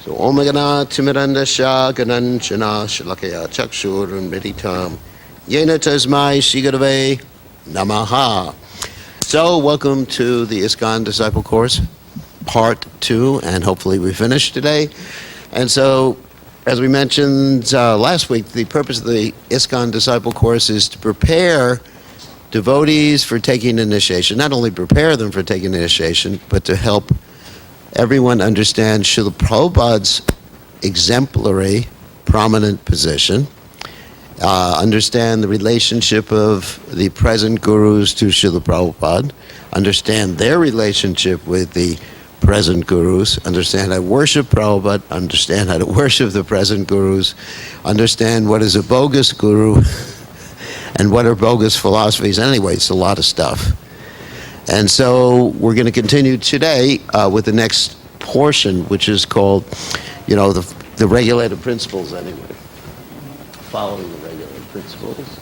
So Om Gana Timirandasha Gananchana Shalakaya Chakshur Meditam Yena Tasmai Shigarave Namaha. So welcome to the ISKCON Disciple Course, Part 2, and hopefully we finished today. And so, as we mentioned last week, the purpose of the ISKCON Disciple Course is to prepare devotees for taking initiation. Not only prepare them for taking initiation, but to help everyone understand Srila Prabhupada's exemplary, prominent position, understand the relationship of the present gurus to Srila Prabhupada, understand their relationship with the present gurus, understand how to worship Prabhupada, understand how to worship the present gurus, understand what is a bogus guru, and what are bogus philosophies. Anyway, it's a lot of stuff. And so we're going to continue today with the next portion, which is called, the regulative principles anyway. Following the regulative principles.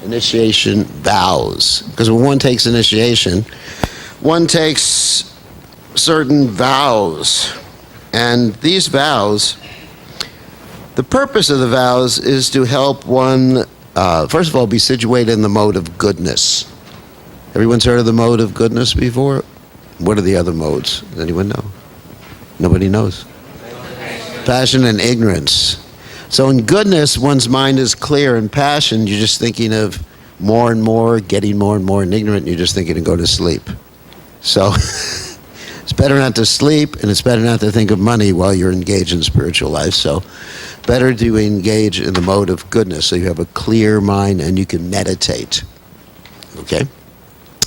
Initiation vows. Because when one takes initiation, one takes certain vows. And these vows, the purpose of the vows is to help one, first of all, be situated in the mode of goodness. Everyone's heard of the mode of goodness before? What are the other modes? Does anyone know? Nobody knows. Passion and ignorance. So in goodness, one's mind is clear. In passion, you're just thinking of more and more, getting more and more, and ignorant, you're just thinking to go to sleep. So it's better not to sleep, and it's better not to think of money while you're engaged in spiritual life. So better to engage in the mode of goodness so you have a clear mind and you can meditate. Okay?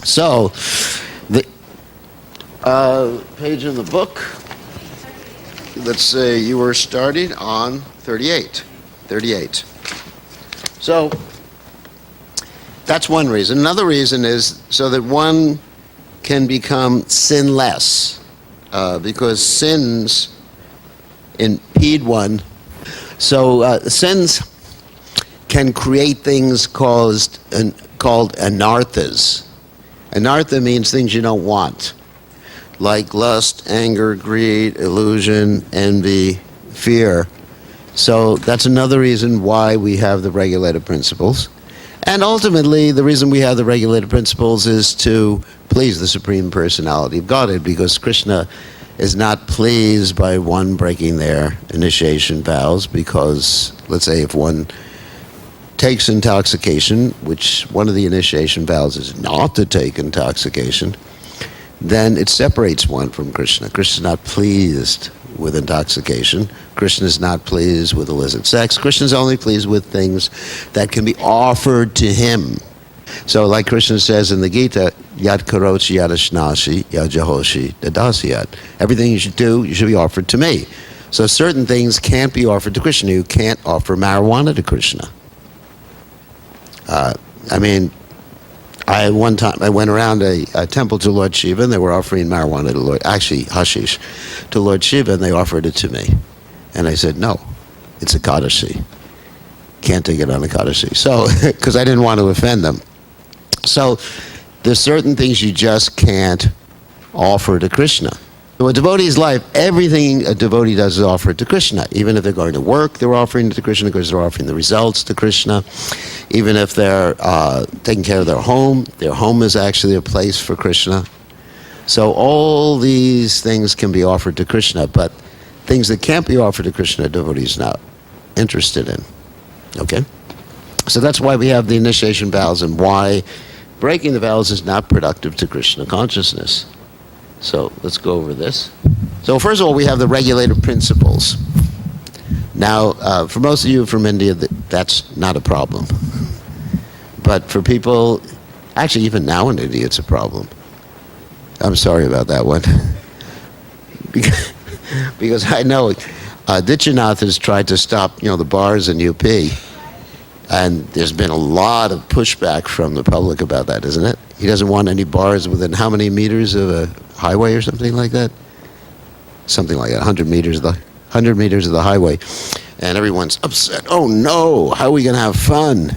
So, the page in the book, let's say you were starting on 38. So, that's one reason. Another reason is so that one can become sinless, because sins impede one. So, sins can create things called anarthas. Anartha means things you don't want, like lust, anger, greed, illusion, envy, fear. So that's another reason why we have the regulative principles. And ultimately, the reason we have the regulative principles is to please the Supreme Personality of Godhead, because Krishna is not pleased by one breaking their initiation vows, because, let's say, if one takes intoxication, which one of the initiation vows is not to take intoxication, then it separates one from Krishna. Krishna is not pleased with intoxication. Krishna is not pleased with illicit sex. Krishna is only pleased with things that can be offered to him. So like Krishna says in the Gita, Yad karochi yad ashnashi yad jahoshi dadasyat. Everything you should do, you should be offered to me. So certain things can't be offered to Krishna. You can't offer marijuana to Krishna. One time I went around a temple to Lord Shiva, and they were offering marijuana to hashish to Lord Shiva, and they offered it to me. And I said, no, it's Ekadashi. Can't take it on Ekadashi. So, because I didn't want to offend them. So, there's certain things you just can't offer to Krishna. So a devotee's life, everything a devotee does is offered to Krishna. Even if they're going to work, they're offering it to Krishna because they're offering the results to Krishna. Even if they're taking care of their home is actually a place for Krishna. So all these things can be offered to Krishna, but things that can't be offered to Krishna, a devotee is not interested in. Okay? So that's why we have the initiation vows, and why breaking the vows is not productive to Krishna consciousness. So let's go over this. So first of all, we have the regulative principles. Now, for most of you from India, that's not a problem. But for people, actually even now in India, it's a problem. I'm sorry about that one. Because I know Dichyanath has tried to stop, the bars in UP. And there's been a lot of pushback from the public about that, isn't it? He doesn't want any bars within how many meters of a highway or something like that? Something like that, 100 meters of the highway. And everyone's upset. Oh no, how are we going to have fun?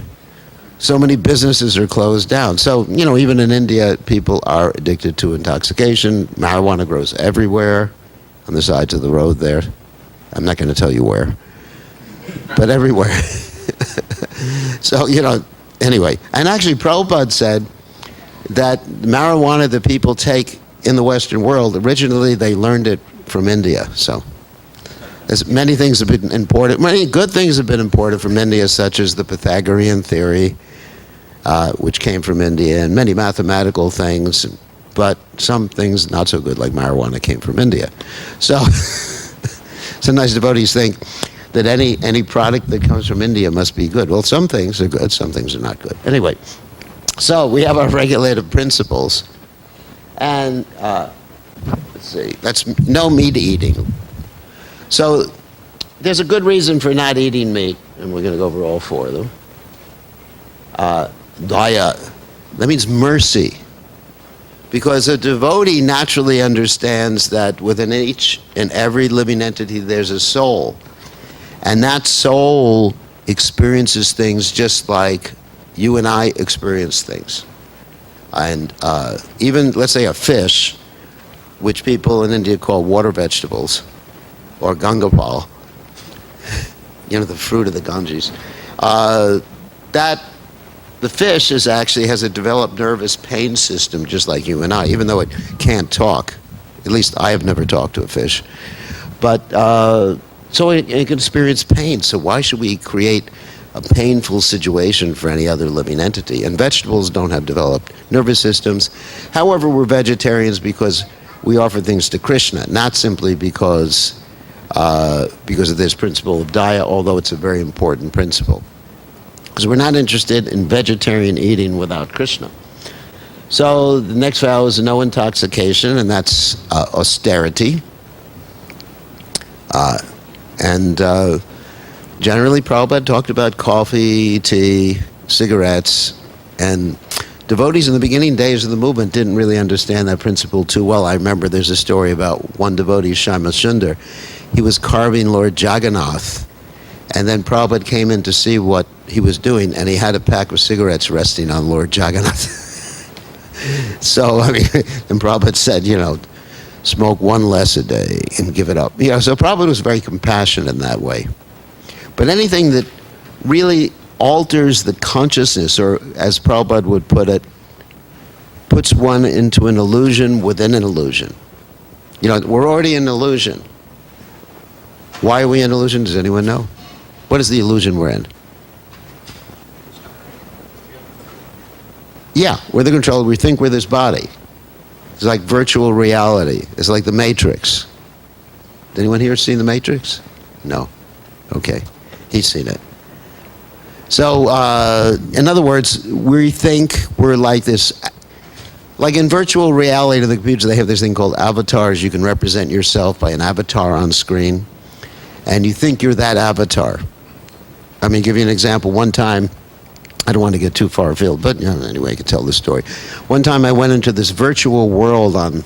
So many businesses are closed down. So, even in India, people are addicted to intoxication. Marijuana grows everywhere. on the sides of the road there. I'm not going to tell you where, but everywhere. So, anyway. And actually, Prabhupada said that marijuana that people take in the Western world, originally they learned it from India. So, many things have been imported. Many good things have been imported from India, such as the Pythagorean theory, which came from India, and many mathematical things. But some things not so good, like marijuana, came from India. So sometimes devotees think that any product that comes from India must be good. Well, some things are good, some things are not good. Anyway, so we have our regulative principles. And let's see, that's no meat eating. So there's a good reason for not eating meat, and we're going to go over all four of them. Daya, that means mercy. Because a devotee naturally understands that within each and every living entity there's a soul. And that soul experiences things just like you and I experience things. And even, let's say, a fish, which people in India call water vegetables, or Gangapal, the fruit of the Ganges, the fish has a developed nervous pain system just like you and I, even though it can't talk. At least I have never talked to a fish. But, so it can experience pain. So why should we create a painful situation for any other living entity? And vegetables don't have developed nervous systems. However, we're vegetarians because we offer things to Krishna, not simply because of this principle of daya, although it's a very important principle. Because we're not interested in vegetarian eating without Krishna. So the next vow is no intoxication, and that's austerity. And generally, Prabhupada talked about coffee, tea, cigarettes, and devotees in the beginning days of the movement didn't really understand that principle too well. I remember there's a story about one devotee, Shama Sundar. He was carving Lord Jagannath, and then Prabhupada came in to see what he was doing, and he had a pack of cigarettes resting on Lord Jagannath. So, and Prabhupada said, smoke one less a day and give it up. So Prabhupada was very compassionate in that way. But anything that really alters the consciousness, or as Prabhupada would put it, puts one into an illusion within an illusion. We're already in illusion. Why are we in illusion? Does anyone know? What is the illusion we're in? Yeah, we're the controller. We think we're this body. It's like virtual reality. It's like the Matrix. Anyone here seen the Matrix? No. Okay. He's seen it. So, in other words, we think we're like this. Like in virtual reality to the computers, they have this thing called avatars. You can represent yourself by an avatar on screen. And you think you're that avatar. Give you an example. One time, I don't want to get too far afield, but anyway, I can tell this story. One time I went into this virtual world on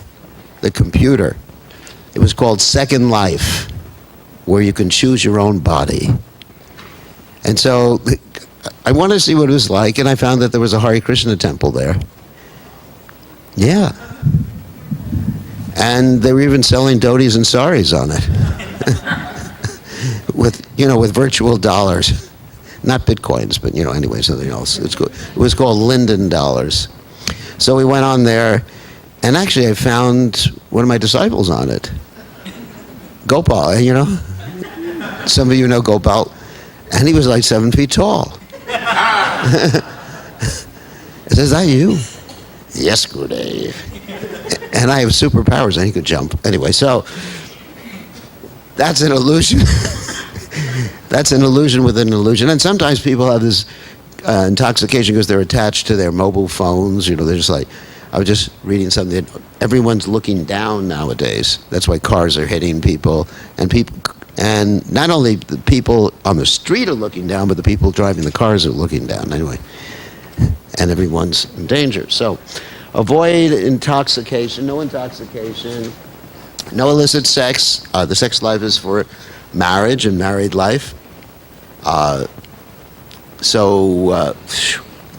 the computer. It was called Second Life, where you can choose your own body. And so I wanted to see what it was like, and I found that there was a Hare Krishna temple there. Yeah. And they were even selling dhotis and saris on it. with virtual dollars. Not bitcoins, but anyway, something else. It was called Linden dollars. So we went on there, and actually I found one of my disciples on it. Gopal, Some of you know Gopal. And he was like 7 feet tall. I said, "Is that you?" "Yes, Gurudev." And I have superpowers, and he could jump. Anyway, so that's an illusion. That's an illusion within an illusion. And sometimes people have this intoxication because they're attached to their mobile phones. They're just like, I was just reading something that everyone's looking down nowadays. That's why cars are hitting people. And not only the people on the street are looking down, but the people driving the cars are looking down anyway. And everyone's in danger. So avoid intoxication, no illicit sex. The sex life is for marriage and married life.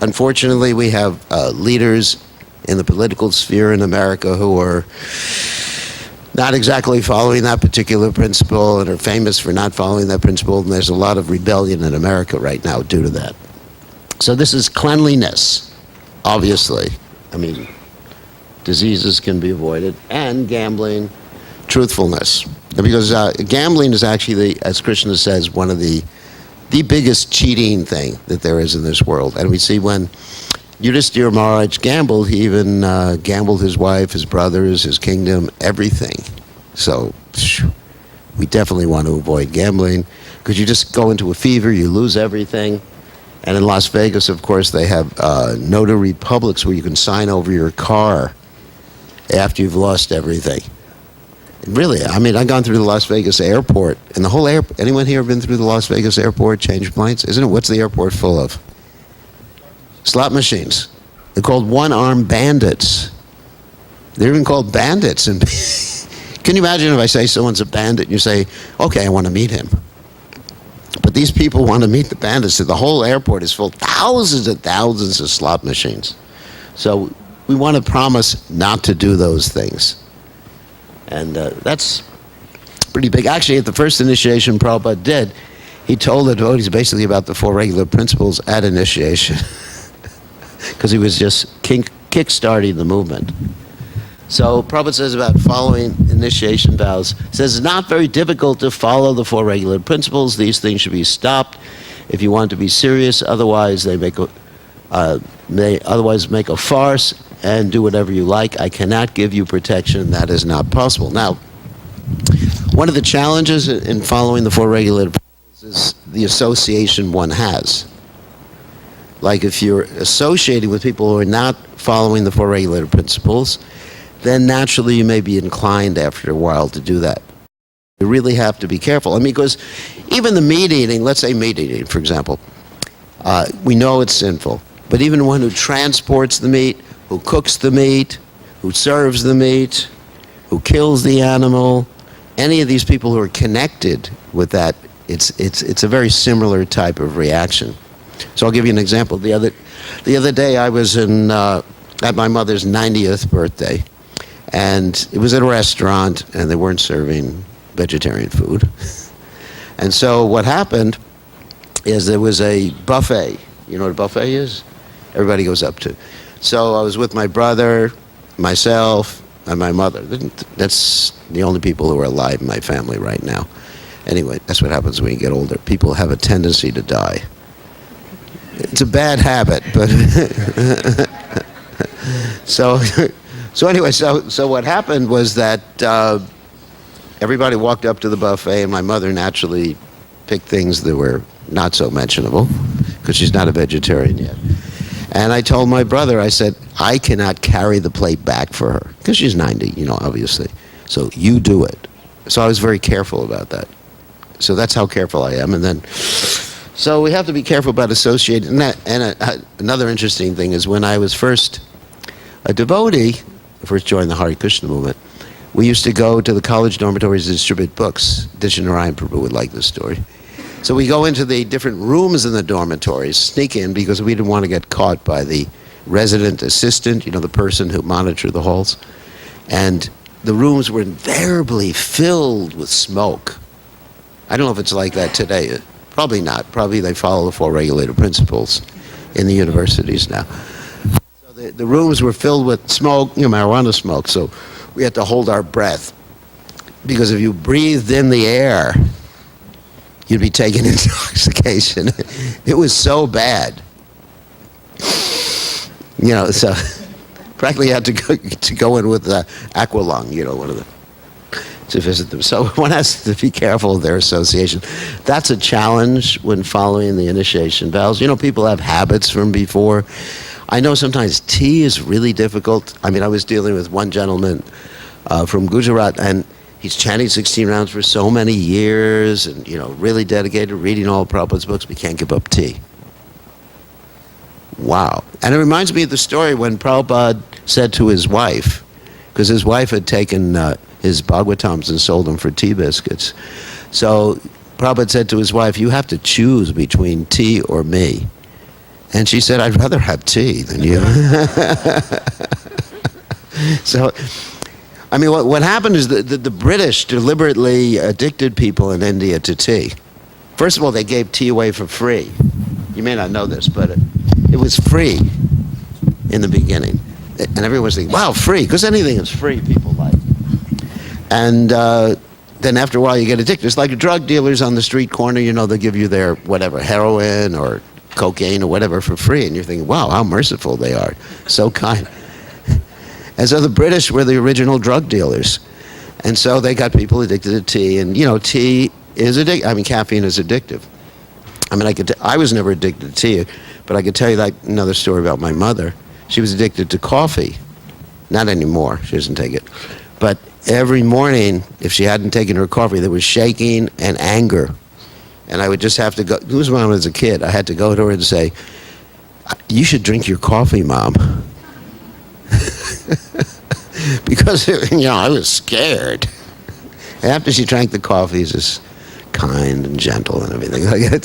Unfortunately, we have leaders in the political sphere in America who are not exactly following that particular principle and are famous for not following that principle, and there's a lot of rebellion in America right now due to that. So this is cleanliness, obviously. I mean, diseases can be avoided, and gambling, truthfulness. Because gambling is actually, as Krishna says, one of the biggest cheating thing that there is in this world. And we see when Yudhisthira Maharaj gambled, he even gambled his wife, his brothers, his kingdom, everything. So we definitely want to avoid gambling, because you just go into a fever, you lose everything. And in Las Vegas, of course, they have notary publics where you can sign over your car after you've lost everything. Really, I mean, I've gone through the Las Vegas airport, and the whole airport, anyone here been through the Las Vegas airport, changed planes? Isn't it, what's the airport full of? Slot machines. They're called one-armed bandits. They're even called bandits. And can you imagine if I say someone's a bandit, and you say, okay, I want to meet him. But these people want to meet the bandits. So the whole airport is full, thousands and thousands of slot machines. So we want to promise not to do those things. And that's pretty big. Actually, at the first initiation Prabhupada did, he told the devotees basically about the four regular principles at initiation, because he was just kick-starting the movement. So Prabhupada says about following initiation vows, says it's not very difficult to follow the four regular principles. These things should be stopped if you want to be serious. Otherwise, they make a farce and do whatever you like. I cannot give you protection. That is not possible. Now, one of the challenges in following the four regulated principles is the association one has. Like if you're associating with people who are not following the four regulated principles, then naturally you may be inclined after a while to do that. You really have to be careful. I mean, because even the meat eating, let's say meat eating, for example, we know it's sinful. But even one who transports the meat, who cooks the meat, who serves the meat, who kills the animal, any of these people who are connected with that, it's a very similar type of reaction. So I'll give you an example. The other day I was at my mother's 90th birthday, and it was at a restaurant, and they weren't serving vegetarian food. And so what happened is there was a buffet. You know what a buffet is? Everybody goes up to. So I was with my brother, myself, and my mother. That's the only people who are alive in my family right now. Anyway, that's what happens when you get older. People have a tendency to die. It's a bad habit, but so anyway, so what happened was that everybody walked up to the buffet, and my mother naturally picked things that were not so mentionable, because she's not a vegetarian yet. And I told my brother, I said, I cannot carry the plate back for her, because she's 90, obviously. So you do it. So I was very careful about that. So that's how careful I am. And then, so we have to be careful about associating. And another interesting thing is when I was first a devotee, first joined the Hare Krishna movement, we used to go to the college dormitories to distribute books. Dishanarayan Prabhu would like this story. So we go into the different rooms in the dormitories, sneak in, because we didn't want to get caught by the resident assistant, the person who monitored the halls. And the rooms were invariably filled with smoke. I don't know if it's like that today. Probably not. Probably they follow the four regulated principles in the universities now. So the rooms were filled with smoke, marijuana smoke. So we had to hold our breath, because if you breathed in the air, you'd be taking intoxication. It was so bad. So practically had to go in with Aqualung, one of the, to visit them. So one has to be careful of their association. That's a challenge when following the initiation vows. People have habits from before. I know sometimes tea is really difficult. I mean, I was dealing with one gentleman from Gujarat, and he's chanting 16 rounds for so many years, and really dedicated, reading all Prabhupada's books. We can't give up tea. Wow. And it reminds me of the story when Prabhupada said to his wife, because his wife had taken his Bhagavatams and sold them for tea biscuits. So Prabhupada said to his wife, you have to choose between tea or me. And she said, I'd rather have tea than you. So I mean, what happened is the British deliberately addicted people in India to tea. First of all, they gave tea away for free. You may not know this, but it was free in the beginning. And everyone's thinking, wow, free, because anything is free, people like. And then after a while, you get addicted. It's like drug dealers on the street corner, you know, they'll give you their, whatever, heroin or cocaine or whatever for free. And you're thinking, wow, how merciful they are. So kind. And so the British were the original drug dealers. And so they got people addicted to tea. And, you know, tea is addictive. I mean, caffeine is addictive. I mean, I was never addicted to tea, but I could tell you like another story about my mother. She was addicted to coffee. Not anymore. She doesn't take it. But every morning, if she hadn't taken her coffee, there was shaking and anger. And I would just have to go. This was when I was a kid. I had to go to her and say, you should drink your coffee, Mom. Because, you know, I was scared. After she drank the coffee, it's just kind and gentle and everything like that.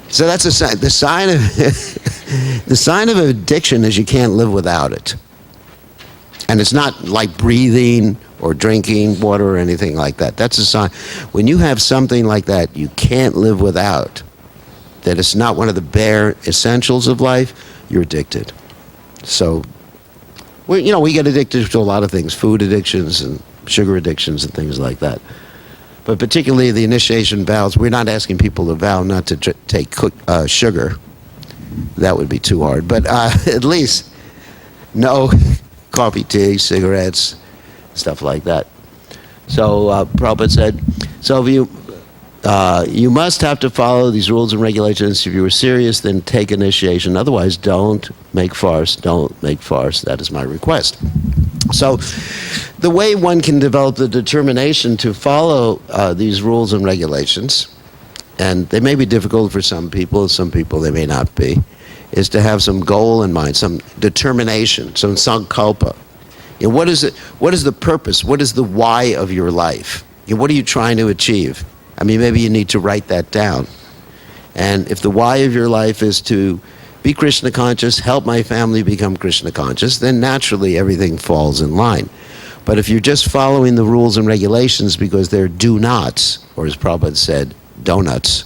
So that's a sign. The sign of addiction is you can't live without it. And it's not like breathing or drinking water or anything like that. That's a sign. When you have something like that you can't live without, that it's not one of the bare essentials of life, you're addicted. So, we get addicted to a lot of things, food addictions and sugar addictions and things like that. But particularly the initiation vows, we're not asking people to vow not to take sugar. That would be too hard. But at least no coffee, tea, cigarettes, stuff like that. So Prabhupada said, so if you must have to follow these rules and regulations. If you were serious, then take initiation. Otherwise, don't make farce. Don't make farce. That is my request. So the way one can develop the determination to follow these rules and regulations, and they may be difficult for some people they may not be, is to have some goal in mind, some determination, some sankalpa. You know, what is it? What is the purpose? What is the why of your life? You know, what are you trying to achieve? I mean, maybe you need to write that down. And if the why of your life is to be Krishna conscious, help my family become Krishna conscious, then naturally everything falls in line. But if you're just following the rules and regulations because they're do nots, or as Prabhupada said, donuts.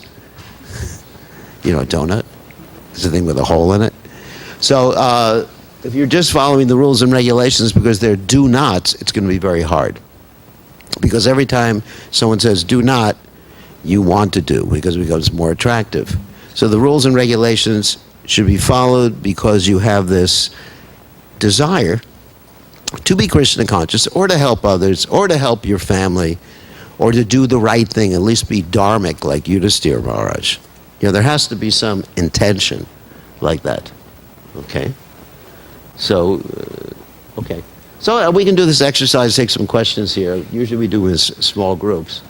You know, a donut? It's a thing with a hole in it. So if you're just following the rules and regulations because they're do nots, it's going to be very hard. Because every time someone says do not, you want to do, because it becomes more attractive. So the rules and regulations should be followed because you have this desire to be Krishna conscious, or to help others, or to help your family, or to do the right thing, at least be dharmic like Yudhisthira Maharaj. You know, there has to be some intention like that. Okay? So, okay. So we can do this exercise, take some questions here. Usually we do in small groups.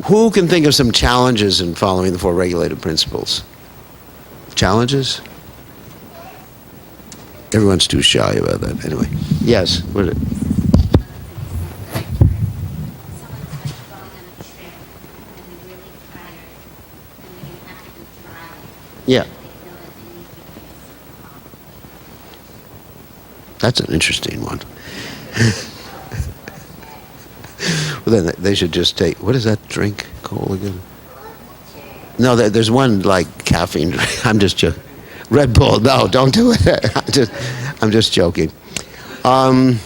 Who can think of some challenges in following the four regulated principles? Challenges? Everyone's too shy about that. Anyway. Yes. What is it? Yeah. That's an interesting one. Well, then they should just take, what is that drink called again? No, there's one like caffeine drink. I'm just joking. Red Bull. No, don't do it. I'm just joking. In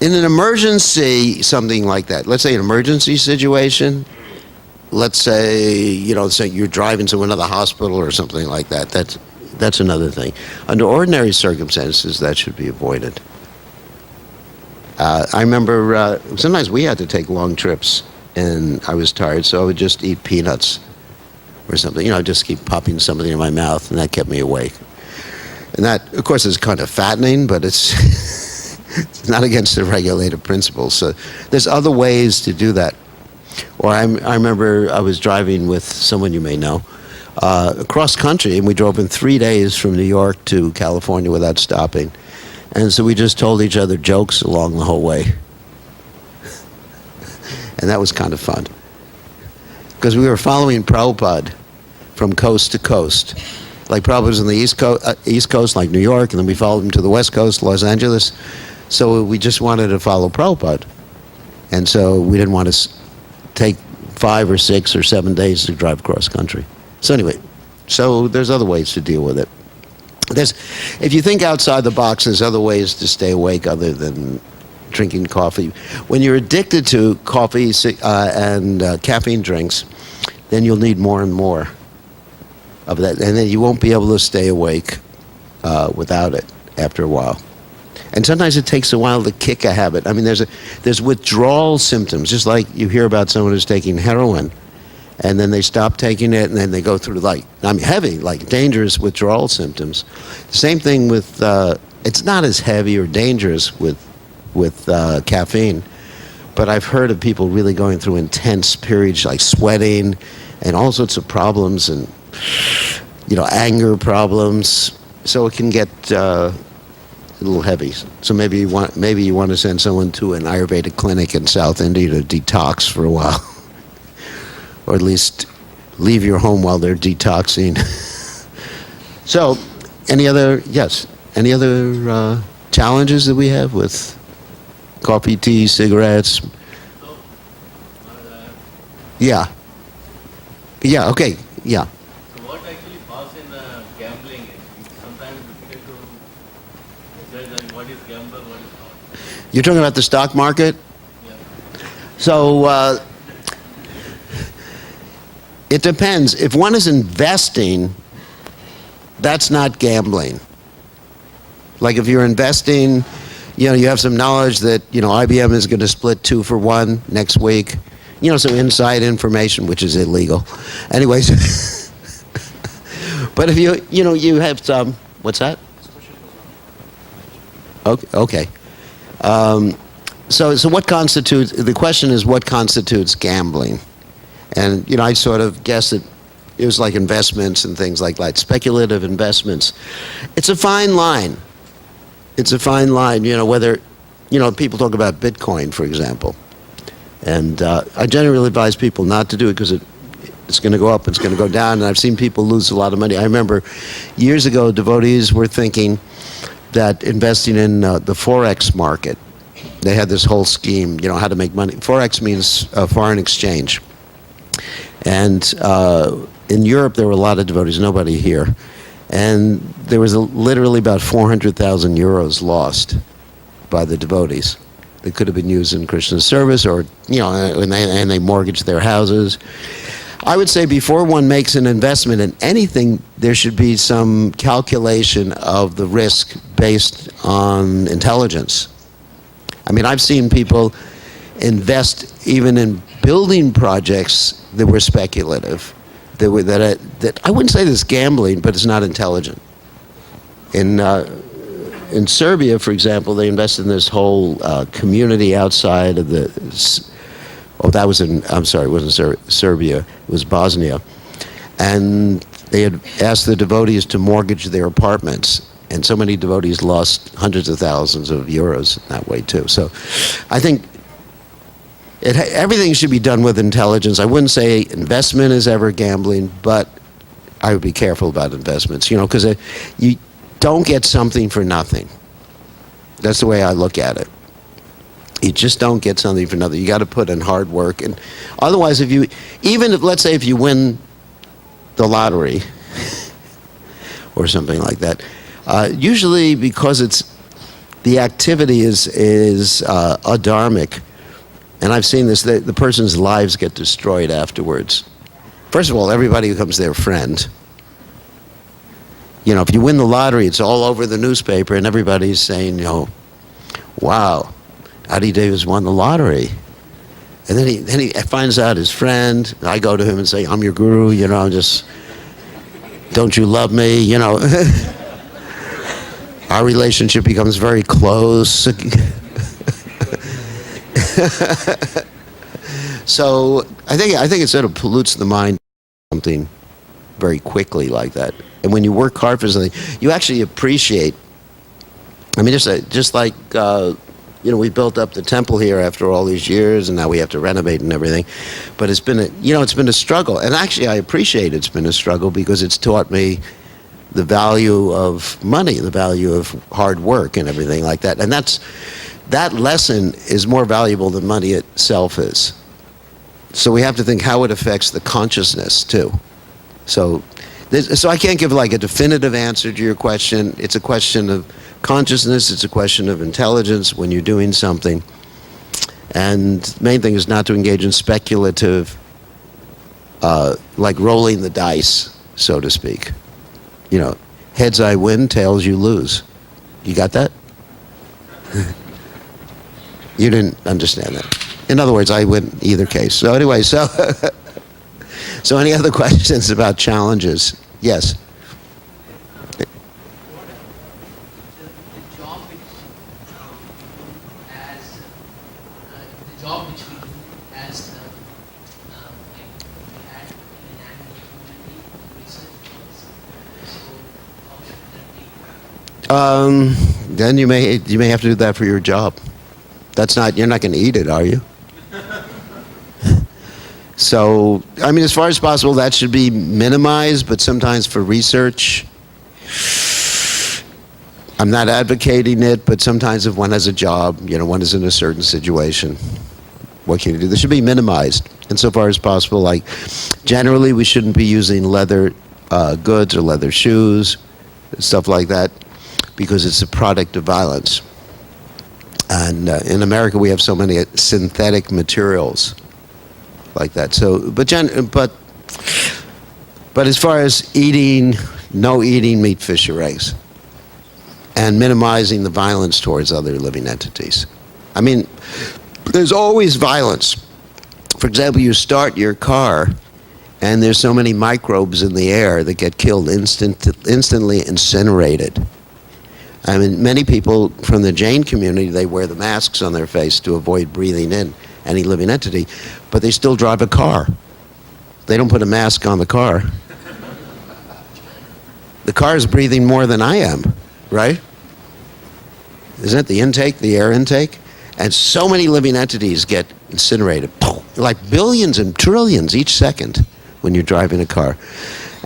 an emergency, something like that. Let's say an emergency situation. Let's say, say you're driving to another hospital or something like that. That's another thing. Under ordinary circumstances, that should be avoided. I remember sometimes we had to take long trips, and I was tired, so I would just eat peanuts or something. Just keep popping something in my mouth, and that kept me awake. And that, of course, is kind of fattening, but it's it's not against the regulated principles. So there's other ways to do that. Or I remember I was driving with someone you may know across country, and we drove in 3 days from New York to California without stopping. And so we just told each other jokes along the whole way. And that was kind of fun. Because we were following Prabhupada from coast to coast. Like Prabhupada was on the East Coast, like New York, and then we followed him to the West Coast, Los Angeles. So we just wanted to follow Prabhupada. And so we didn't want to take 5 or 6 or 7 days to drive across country. So anyway, so there's other ways to deal with it. If you think outside the box, there's other ways to stay awake other than drinking coffee. When you're addicted to coffee and caffeine drinks, then you'll need more and more of that, and then you won't be able to stay awake without it after a while. And sometimes it takes a while to kick a habit. I mean, there's withdrawal symptoms, just like you hear about someone who's taking heroin, and then they stop taking it, and then they go through heavy, like dangerous withdrawal symptoms. The same thing with, it's not as heavy or dangerous with caffeine, but I've heard of people really going through intense periods, like sweating, and all sorts of problems, and anger problems. So it can get a little heavy. So maybe you want to send someone to an Ayurvedic clinic in South India to detox for a while, or at least leave your home while they're detoxing. So, any other challenges that we have with coffee, tea, cigarettes? Yeah. Okay. Yeah. So what actually falls in gambling is sometimes difficult to judge what is gamble, what is not. You're talking about the stock market? Yeah. So it depends. If one is investing, that's not gambling. Like if you're investing, you have some knowledge that, IBM is going to split 2 for 1 next week. Some inside information, which is illegal. Anyways, but if you have some, what's that? Okay. So what constitutes, the question is what constitutes gambling? And, I sort of guess that it was like investments and things like that, speculative investments. It's a fine line. Whether, people talk about Bitcoin, for example. And I generally advise people not to do it because it's going to go up, it's going to go down, and I've seen people lose a lot of money. I remember years ago, devotees were thinking that investing in the Forex market, they had this whole scheme, how to make money. Forex means foreign exchange. And in Europe, there were a lot of devotees, nobody here. And there was literally about 400,000 euros lost by the devotees. They could have been used in Krishna's service, or, and they mortgaged their houses. I would say before one makes an investment in anything, there should be some calculation of the risk based on intelligence. I mean, I've seen people invest even in building projects that were speculative, that I wouldn't say this gambling, but it's not intelligent. In Serbia, for example, they invested in this whole community outside of it wasn't Serbia, it was Bosnia. And they had asked the devotees to mortgage their apartments. And so many devotees lost hundreds of thousands of euros that way too. So I think everything should be done with intelligence. I wouldn't say investment is ever gambling, but I would be careful about investments, because you don't get something for nothing. That's the way I look at it. You just don't get something for nothing. You got to put in hard work, and otherwise, let's say if you win the lottery or something like that, usually because the activity is adharmic, and I've seen this. The person's lives get destroyed afterwards. First of all, everybody becomes their friend. If you win the lottery, it's all over the newspaper, and everybody's saying, wow, Adi Davis won the lottery. And then he finds out his friend. I go to him and say, I'm your guru, don't you love me? Our relationship becomes very close. So I think it sort of pollutes the mind, something very quickly like that. And when you work hard for something, you actually appreciate. I mean, just like we built up the temple here after all these years, and now we have to renovate and everything. But it's been a struggle, and actually I appreciate it's been a struggle because it's taught me the value of money, the value of hard work and everything like that. And that lesson is more valuable than money itself is. So we have to think how it affects the consciousness too. So I can't give like a definitive answer to your question. It's a question of consciousness, it's a question of intelligence when you're doing something. And the main thing is not to engage in speculative, like rolling the dice, so to speak. You know, heads I win, tails you lose. You got that? You didn't understand that. In other words, I win either case. So anyway, so any other questions about challenges? Yes. The job which we do as like we had in animal community research was, so how should that be? Then you may have to do that for your job. You're not going to eat it, are you? So, I mean, as far as possible, that should be minimized, but sometimes for research, I'm not advocating it, but sometimes if one has a job, one is in a certain situation, what can you do? This should be minimized insofar as possible. Like, generally, we shouldn't be using leather goods or leather shoes, stuff like that, because it's a product of violence. And in America, we have so many synthetic materials like that. So, but as far as eating, no eating meat, fish, or eggs, and minimizing the violence towards other living entities. I mean, there's always violence. For example, you start your car, and there's so many microbes in the air that get killed instantly incinerated. I mean, many people from the Jain community, they wear the masks on their face to avoid breathing in any living entity, but they still drive a car. They don't put a mask on the car. The car is breathing more than I am, right? Isn't it the intake, the air intake? And so many living entities get incinerated, like billions and trillions each second when you're driving a car.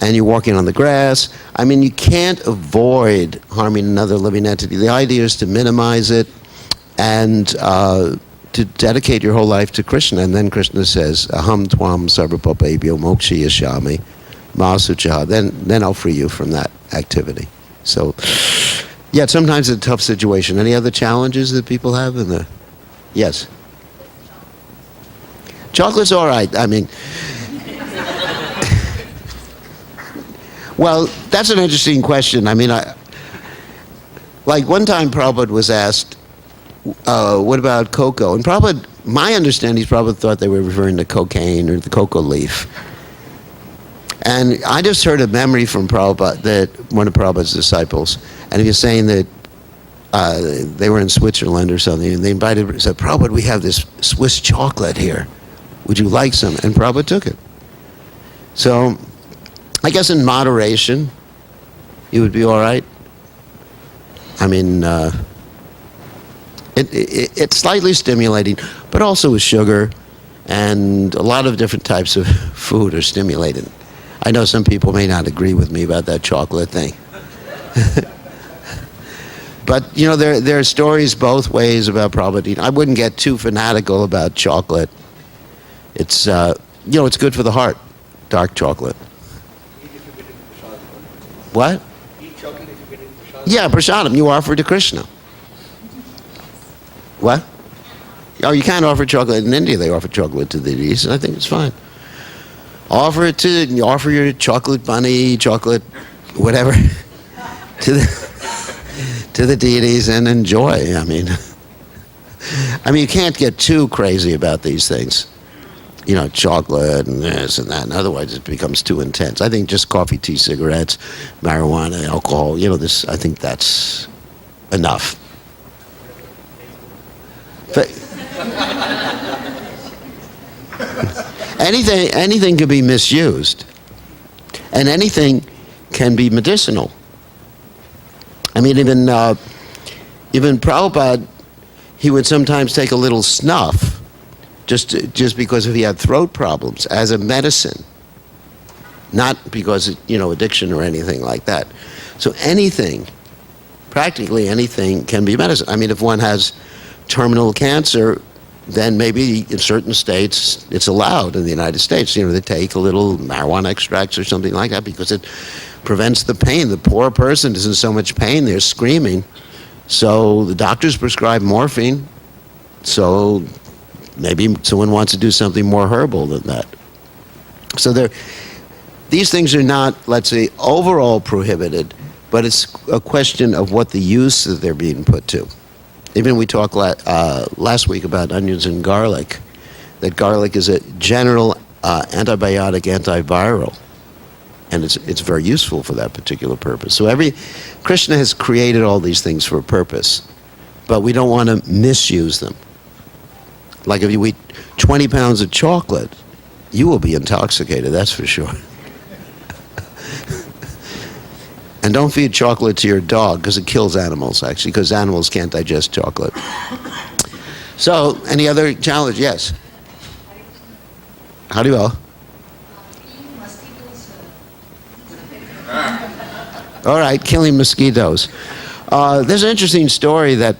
And you're walking on the grass. I mean, you can't avoid harming another living entity. The idea is to minimize it and to dedicate your whole life to Krishna. And then Krishna says, Aham tvam sarvapapabhyo mokshayashyami masuchaha. Then I'll free you from that activity. So, yeah, sometimes it's a tough situation. Any other challenges that people have in the... Yes? Chocolate's all right. I mean... Well, that's an interesting question. I mean, like one time Prabhupada was asked, what about cocoa? And Prabhupada, my understanding is Prabhupada thought they were referring to cocaine or the cocoa leaf. And I just heard a memory from Prabhupada, that one of Prabhupada's disciples, and he was saying that they were in Switzerland or something, and they said, Prabhupada, we have this Swiss chocolate here. Would you like some? And Prabhupada took it. So... I guess in moderation, you would be all right. I mean, it's slightly stimulating, but also with sugar, and a lot of different types of food are stimulating. I know some people may not agree with me about that chocolate thing. But, there are stories both ways about Prabhupada eating. I wouldn't get too fanatical about chocolate. It's, it's good for the heart, dark chocolate. What? Eat chocolate if you're getting prasadam. Yeah, prasadam. You offer it to Krishna. What? Oh, you can't offer chocolate. In India, they offer chocolate to the deities, and I think it's fine. Offer your chocolate bunny, chocolate whatever, to the deities and enjoy. I mean, you can't get too crazy about these things. Chocolate and this and that, and otherwise it becomes too intense. I think just coffee, tea, cigarettes, marijuana, alcohol, I think that's enough. But anything can be misused, and anything can be medicinal. I mean, even Prabhupada, he would sometimes take a little snuff, just because if he had throat problems, as a medicine, not because addiction or anything like that. So anything, practically anything, can be medicine. I mean, if one has terminal cancer, then maybe in certain states it's allowed in the United States. They take a little marijuana extracts or something like that because it prevents the pain. The poor person is in so much pain, they're screaming. So the doctors prescribe morphine. So maybe someone wants to do something more herbal than that. So these things are not, let's say, overall prohibited, but it's a question of what the use that they're being put to. Even we talked last week about onions and garlic, that garlic is a general antibiotic, antiviral, and it's very useful for that particular purpose. So Krishna has created all these things for a purpose, but we don't want to misuse them. Like if you eat 20 pounds of chocolate, you will be intoxicated, that's for sure. And don't feed chocolate to your dog because it kills animals, actually, because animals can't digest chocolate. So, any other challenge? Yes. How do you all? All right, killing mosquitoes. There's an interesting story that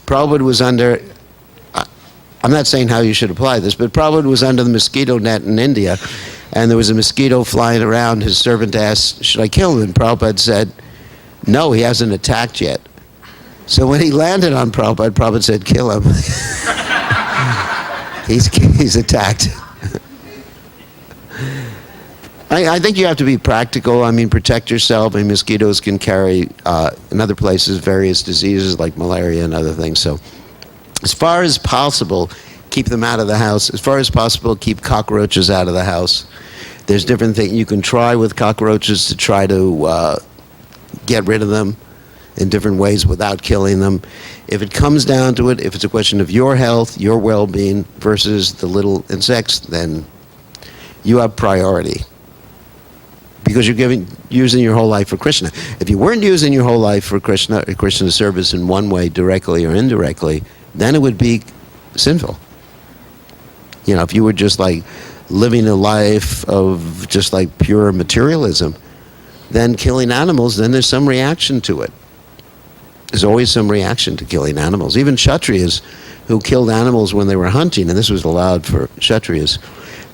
Prabhupada was under. I'm not saying how you should apply this, but Prabhupada was under the mosquito net in India, and there was a mosquito flying around. His servant asked, should I kill him? And Prabhupada said, no, he hasn't attacked yet. So when he landed on Prabhupada, Prabhupada said, kill him. He's attacked. I think you have to be practical. I mean, protect yourself. I mean, mosquitoes can carry, in other places, various diseases like malaria and other things. So as far as possible, keep them out of the house. As far as possible, keep cockroaches out of the house. There's different things you can try with cockroaches to try to get rid of them in different ways without killing them. If it comes down to it, if it's a question of your health, your well-being versus the little insects, then you have priority. Because you're using your whole life for Krishna. If you weren't using your whole life for Krishna or Krishna's service in one way, directly or indirectly, then it would be sinful. If you were just like living a life of just like pure materialism, then killing animals, then there's some reaction to it. There's always some reaction to killing animals. Even Kshatriyas who killed animals when they were hunting, and this was allowed for Kshatriyas,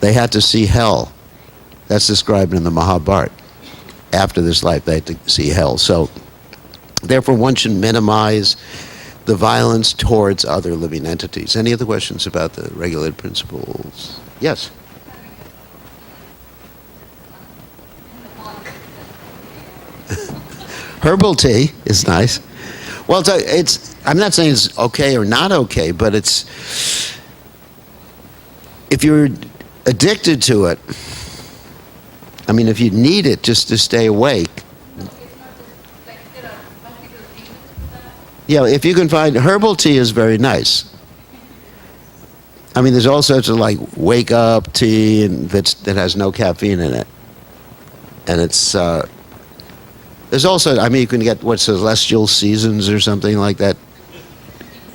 they had to see hell. That's described in the Mahabharata. After this life, they had to see hell. So, therefore, one should minimize the violence towards other living entities. Any other questions about the regulated principles? Yes? Herbal tea is nice. Well, I'm not saying it's okay or not okay, but if you're addicted to it, I mean, if you need it just to stay awake. Yeah, if you can find, herbal tea is very nice. I mean, there's all sorts of like wake up tea that has no caffeine in it. And there's also, I mean, you can get celestial seasons or something like that,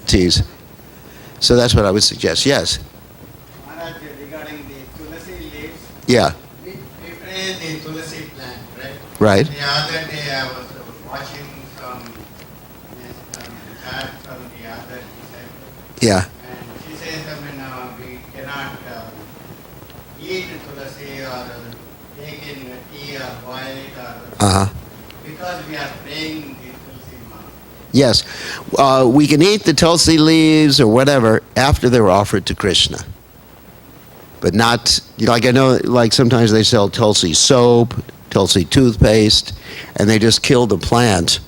teas. So that's what I would suggest, yes. Maharaj, regarding the tulasi leaves, Yeah, we pray the tulasi plant, right? right. The other day I was watching some chat from the other disciple, Yeah, and she says, we cannot eat tulasi or take in tea or boil it or because we are praying the tulasi mantra. yes. We can eat the tulsi leaves or whatever after they're offered to Krishna. But not, like I know, like sometimes they sell tulsi soap, tulsi toothpaste, and they just kill the plant.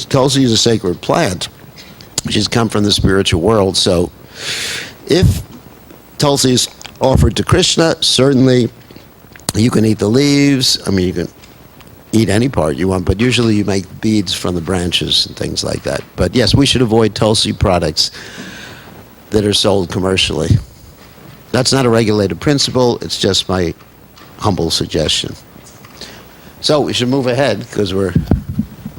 Tulsi is a sacred plant, which has come from the spiritual world. So if tulsi is offered to Krishna, certainly you can eat the leaves. I mean, you can eat any part you want, but usually you make beads from the branches and things like that. But yes, we should avoid tulsi products that are sold commercially. That's not a regulated principle, it's just my humble suggestion. So we should move ahead because we're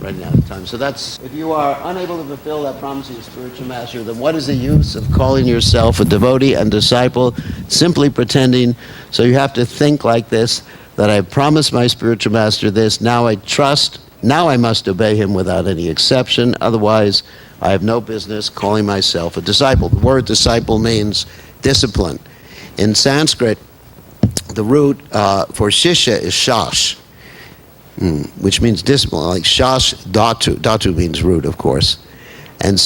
running out of time. So that's, if you are unable to fulfill that promise of your spiritual master, then what is the use of calling yourself a devotee and disciple, simply pretending? So you have to think like this. that I promised my spiritual master this. Now I trust. Now I must obey him without any exception. Otherwise, I have no business calling myself a disciple. The word disciple means discipline. In Sanskrit, the root for shishya is shash, which means discipline, like shash dhatu. Dhatu means root, of course. And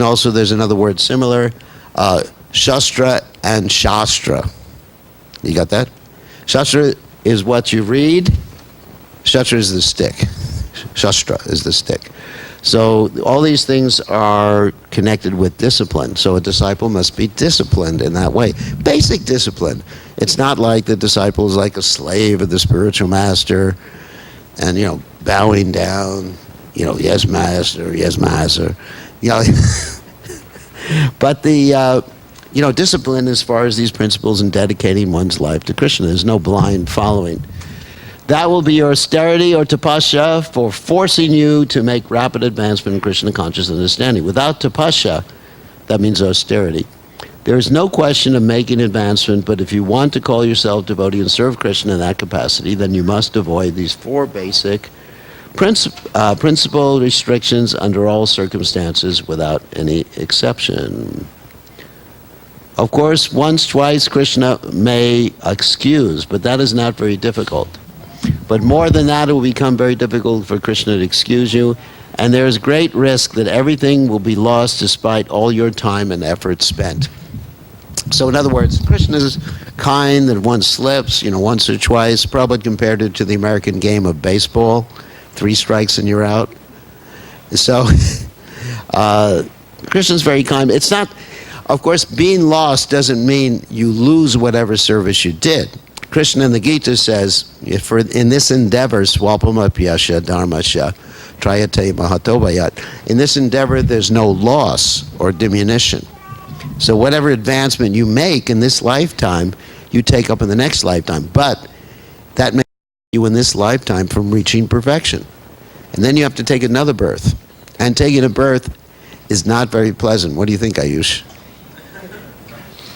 also there's another word similar, shastra and shastra. You got that? Shastra is what you read. Shastra is the stick. Shastra is the stick. So all these things are connected with discipline. So a disciple must be disciplined in that way. Basic discipline. It's not like the disciple is like a slave of the spiritual master and, bowing down, yes, master, yes, master. But the, discipline as far as these principles and dedicating one's life to Krishna. There's no blind following. That will be your austerity or tapasya for forcing you to make rapid advancement in Krishna conscious understanding. Without tapasya, that means austerity. There is no question of making advancement, but if you want to call yourself devotee and serve Krishna in that capacity, then you must avoid these four basic principle restrictions under all circumstances without any exception. Of course, once, twice, Krishna may excuse, but that is not very difficult. But more than that, it will become very difficult for Krishna to excuse you, and there is great risk that everything will be lost despite all your time and effort spent. So in other words, Krishna is kind that one slips, once or twice. Prabhupada compared it to the American game of baseball, 3 strikes and you're out. So Krishna's very kind. It's not, of course, being lost doesn't mean you lose whatever service you did. Krishna in the Gita says, in this endeavor, swalpamapyasya dharmasya trayate mahatobayat. In this endeavor, there's no loss or diminution. So whatever advancement you make in this lifetime, you take up in the next lifetime. But that may keep you in this lifetime from reaching perfection. And then you have to take another birth. And taking a birth is not very pleasant. What do you think, Ayush?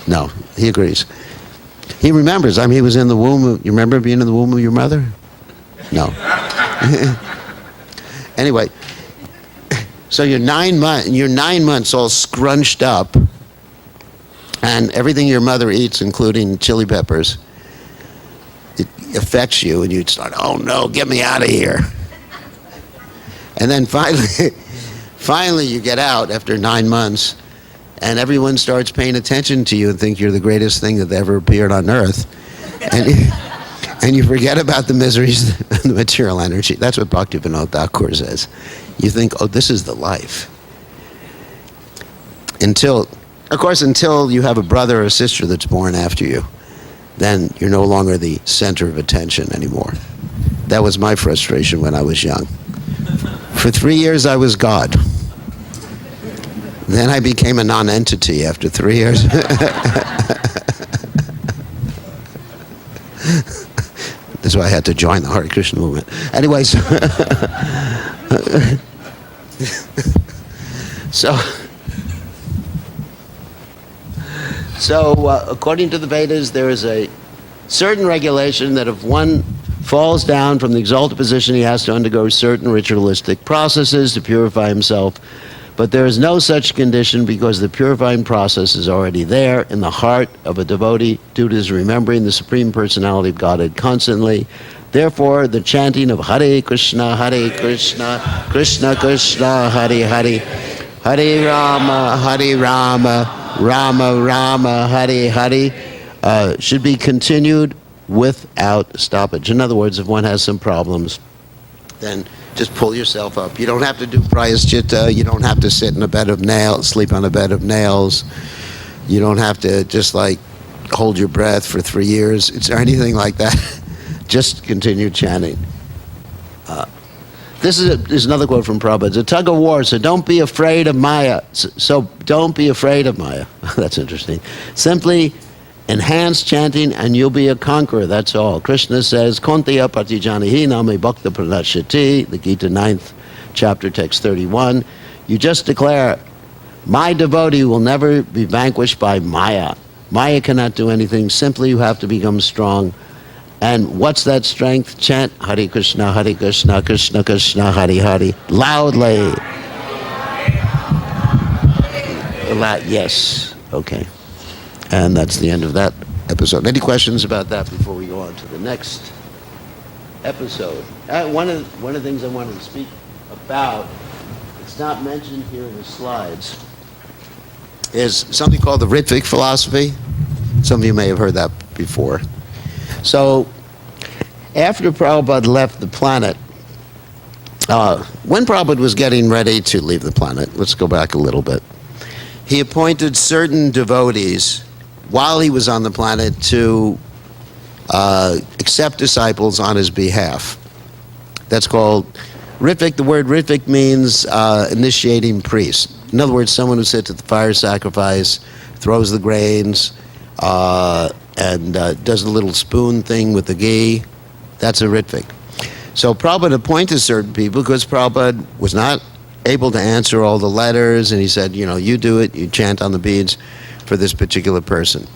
No, he agrees. He remembers. He was in the womb. You remember being in the womb of your mother? No. Anyway, so you're 9 months all scrunched up, and everything your mother eats, including chili peppers, it affects you, and you'd start, oh no, get me out of here. And then finally you get out after 9 months, and everyone starts paying attention to you and think you're the greatest thing that ever appeared on earth. And you forget about the miseries of the material energy. That's what Bhaktivinoda Thakur says. You think, oh, this is the life. Until you have a brother or sister that's born after you, then you're no longer the center of attention anymore. That was my frustration when I was young. For 3 years, I was God. Then I became a non-entity after 3 years. That's why I had to join the Hare Krishna movement. Anyways, so according to the Vedas, there is a certain regulation that if one falls down from the exalted position, he has to undergo certain ritualistic processes to purify himself. But there is no such condition because the purifying process is already there in the heart of a devotee due to his remembering the Supreme Personality of Godhead constantly. Therefore, the chanting of Hare Krishna, Krishna Krishna, Hare Hare, Hare Rama, Rama Rama, Hare Hare, should be continued without stoppage. In other words, if one has some problems, then just pull yourself up. You don't have to do prayaschitta. You don't have to sit in a bed of nails, sleep on a bed of nails. You don't have to just hold your breath for 3 years. Or anything like that. Just continue chanting. This is another quote from Prabhupada. It's a tug of war, so don't be afraid of Maya. So don't be afraid of Maya. That's interesting. Simply enhance chanting and you'll be a conqueror, that's all. Krishna says, Kontiya patijanahi name bhakta pranashati, the Gita 9th chapter, text 31. You just declare, my devotee will never be vanquished by Maya. Maya cannot do anything. Simply you have to become strong And what's that strength? Chant Hare Krishna, Krishna Krishna, Hare Hare, loudly. Yes, okay. And that's the end of that episode. Any questions about that before we go on to the next episode? One of the things I wanted to speak about, it's not mentioned here in the slides, is something called the Ritvik philosophy. Some of you may have heard that before. So, after Prabhupada left the planet, when Prabhupada was getting ready to leave the planet, let's go back a little bit, he appointed certain devotees while he was on the planet to accept disciples on his behalf. That's called Ritvik. The word Ritvik means initiating priest. In other words, someone who sits at the fire sacrifice, throws the grains, and does the little spoon thing with the ghee. That's a Ritvik. So Prabhupada appointed certain people because Prabhupada was not able to answer all the letters, and he said, you do it, you chant on the beads for this particular person.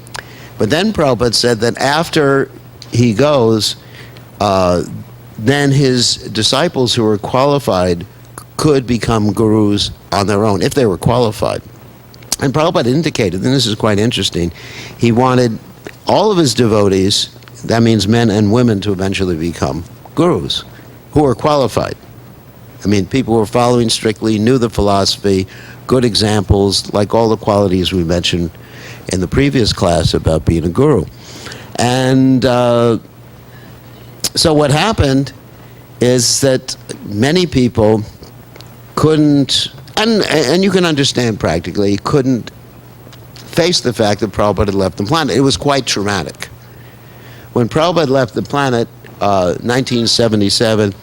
But then Prabhupada said that after he goes, then his disciples who were qualified could become gurus on their own, if they were qualified. And Prabhupada indicated, and this is quite interesting, he wanted all of his devotees, that means men and women, to eventually become gurus who are qualified. I mean, people who were following strictly, knew the philosophy, good examples, like all the qualities we mentioned in the previous class about being a guru. And so what happened is that many people couldn't, and you can understand practically, couldn't face the fact that Prabhupada had left the planet. It was quite traumatic. When Prabhupada left the planet, 1977,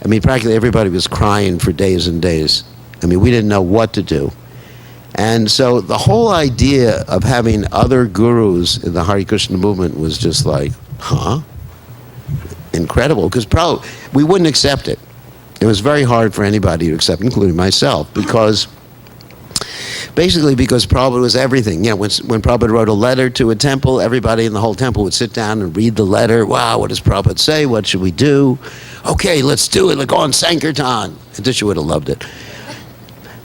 I mean, practically everybody was crying for days and days. I mean, we didn't know what to do. And so the whole idea of having other gurus in the Hare Krishna movement was just like, incredible, because we wouldn't accept it. It was very hard for anybody to accept, including myself, because Prabhupada was everything. When Prabhupada wrote a letter to a temple, everybody in the whole temple would sit down and read the letter. Wow, what does Prabhupada say? What should we do? Okay, let's do it. Let's go on Sankirtan. Aditya would have loved it.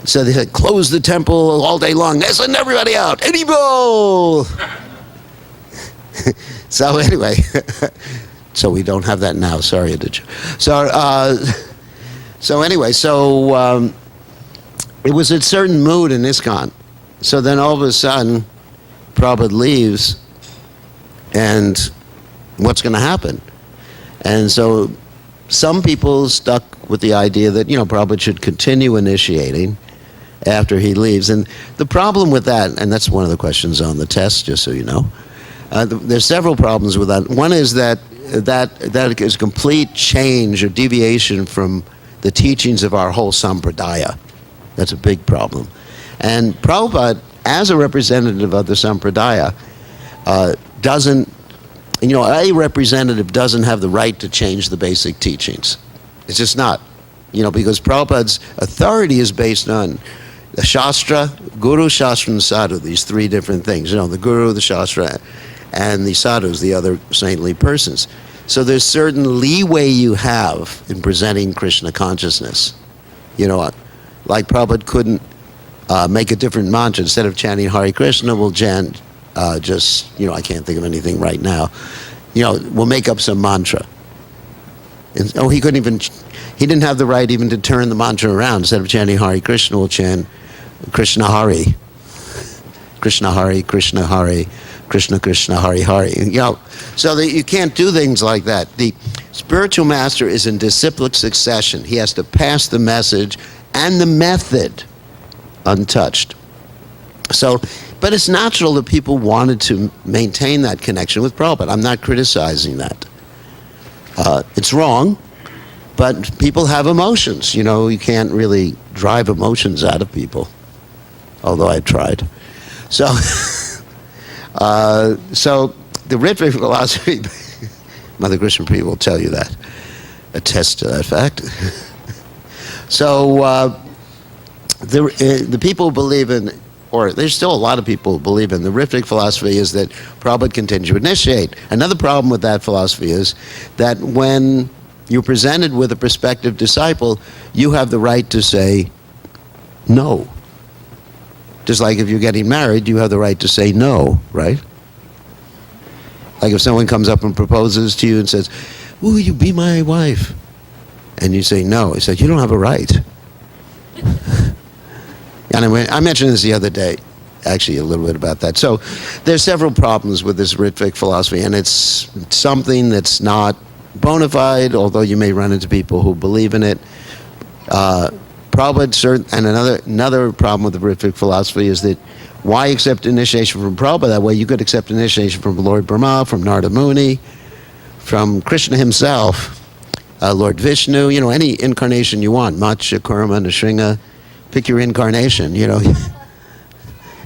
So they said, close the temple all day long. They send everybody out. Edibo! So anyway, so we don't have that now. Sorry, Aditya. So anyway, it was a certain mood in ISKCON. So then all of a sudden, Prabhupada leaves, and what's going to happen? And so some people stuck with the idea that, Prabhupada should continue initiating after he leaves. And the problem with that, and that's one of the questions on the test, just so you know, there's several problems with that. One is that is a complete change or deviation from the teachings of our whole sampradaya. That's a big problem. And Prabhupada, as a representative of the sampradaya, doesn't, a representative doesn't have the right to change the basic teachings. It's just not. Because Prabhupada's authority is based on the Shastra, Guru, Shastra, and Sadhu, these three different things. The Guru, the Shastra, and the Sadhus, the other saintly persons. So there's certain leeway you have in presenting Krishna consciousness. Like Prabhupada couldn't make a different mantra. Instead of chanting Hare Krishna, we'll chant I can't think of anything right now. We'll make up some mantra. And, he didn't have the right even to turn the mantra around. Instead of chanting Hare Krishna, we'll chant Krishna Hare. Krishna Hare, Krishna Hare, Krishna Krishna Hare Hare. So that you can't do things like that. The spiritual master is in disciplic succession. He has to pass the message and the method untouched. So, but it's natural that people wanted to maintain that connection with Prabhupada. I'm not criticizing that. It's wrong, but people have emotions. You can't really drive emotions out of people, although I tried. So, the Ritvik philosophy, Mother Krishna Priya will tell you that, attest to that fact. So, the people believe in or there's still a lot of people who believe in the Riffic philosophy, is that Prabhupada continued to initiate. Another problem with that philosophy is that when you're presented with a prospective disciple, you have the right to say no. Just like if you're getting married, you have the right to say no, right? Like if someone comes up and proposes to you and says, "Will you be my wife?" And you say no. He said, "You don't have a right." And I mentioned this the other day, actually a little bit about that. So there's several problems with this Ritvic philosophy, and it's something that's not bona fide, although you may run into people who believe in it. Prabhupada, and another problem with the Ritvic philosophy is that why accept initiation from Prabhupada? That way you could accept initiation from Lord Brahma, from Narada Muni, from Krishna himself, Lord Vishnu, any incarnation you want, Matsya, Kurma, Nrsimha, pick your incarnation,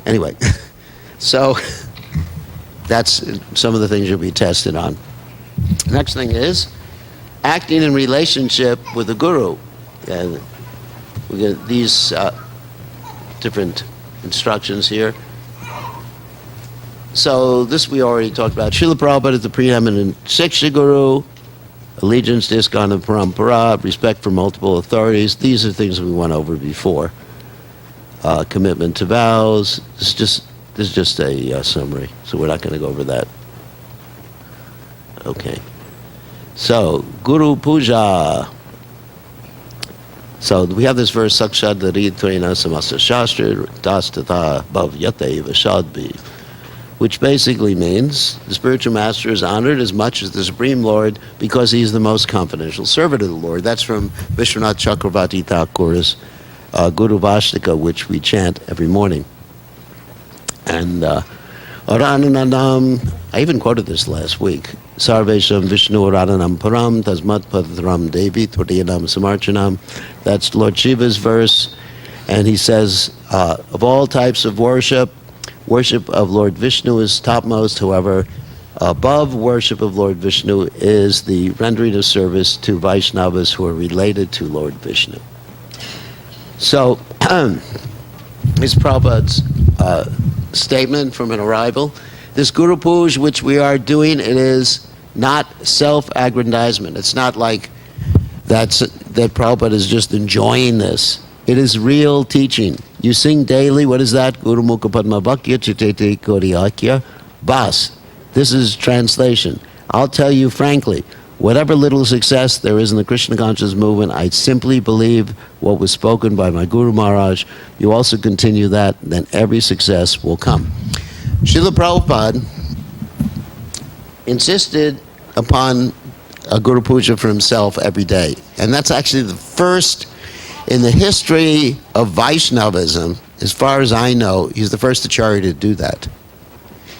Anyway, so that's some of the things you'll be tested on. Next thing is acting in relationship with the Guru. And we get these different instructions here. So this we already talked about. Srila Prabhupada is the preeminent Siksha Guru, allegiance to ISKCON and Parampara, respect for multiple authorities. These are things we went over before. Commitment to vows. This is just a summary, so we're not going to go over that. Okay. So, Guru Puja. So we have this verse, Sakshad Daritrena Samasa Shastra Dastata Bhavyate Vashadbi, which basically means the spiritual master is honored as much as the Supreme Lord because he's the most confidential servant of the Lord. That's from Vishwanath Chakravarti Thakur's Guru Vastika, which we chant every morning. And Arananam, I even quoted this last week. Sarvesham Vishnu Arananam Param Tasmat Padram Devi Tvaryanam Samarchanam. That's Lord Shiva's verse. And he says, of all types of worship of Lord Vishnu is topmost. However, above worship of Lord Vishnu is the rendering of service to Vaishnavas who are related to Lord Vishnu. So, is Prabhupada's statement from an arrival. This Guru Puj, which we are doing, it is not self-aggrandizement. It's not like that Prabhupada is just enjoying this. It is real teaching. You sing daily, what is that? Guru Mukha Padma Bhakya Chitete Kodiyakya Bas. This is translation. I'll tell you frankly, whatever little success there is in the Krishna conscious movement, I simply believe what was spoken by my Guru Maharaj. You also continue that, then every success will come. Srila Prabhupada insisted upon a Guru Puja for himself every day. And that's actually the first in the history of Vaishnavism, as far as I know, he's the first Acharya to do that.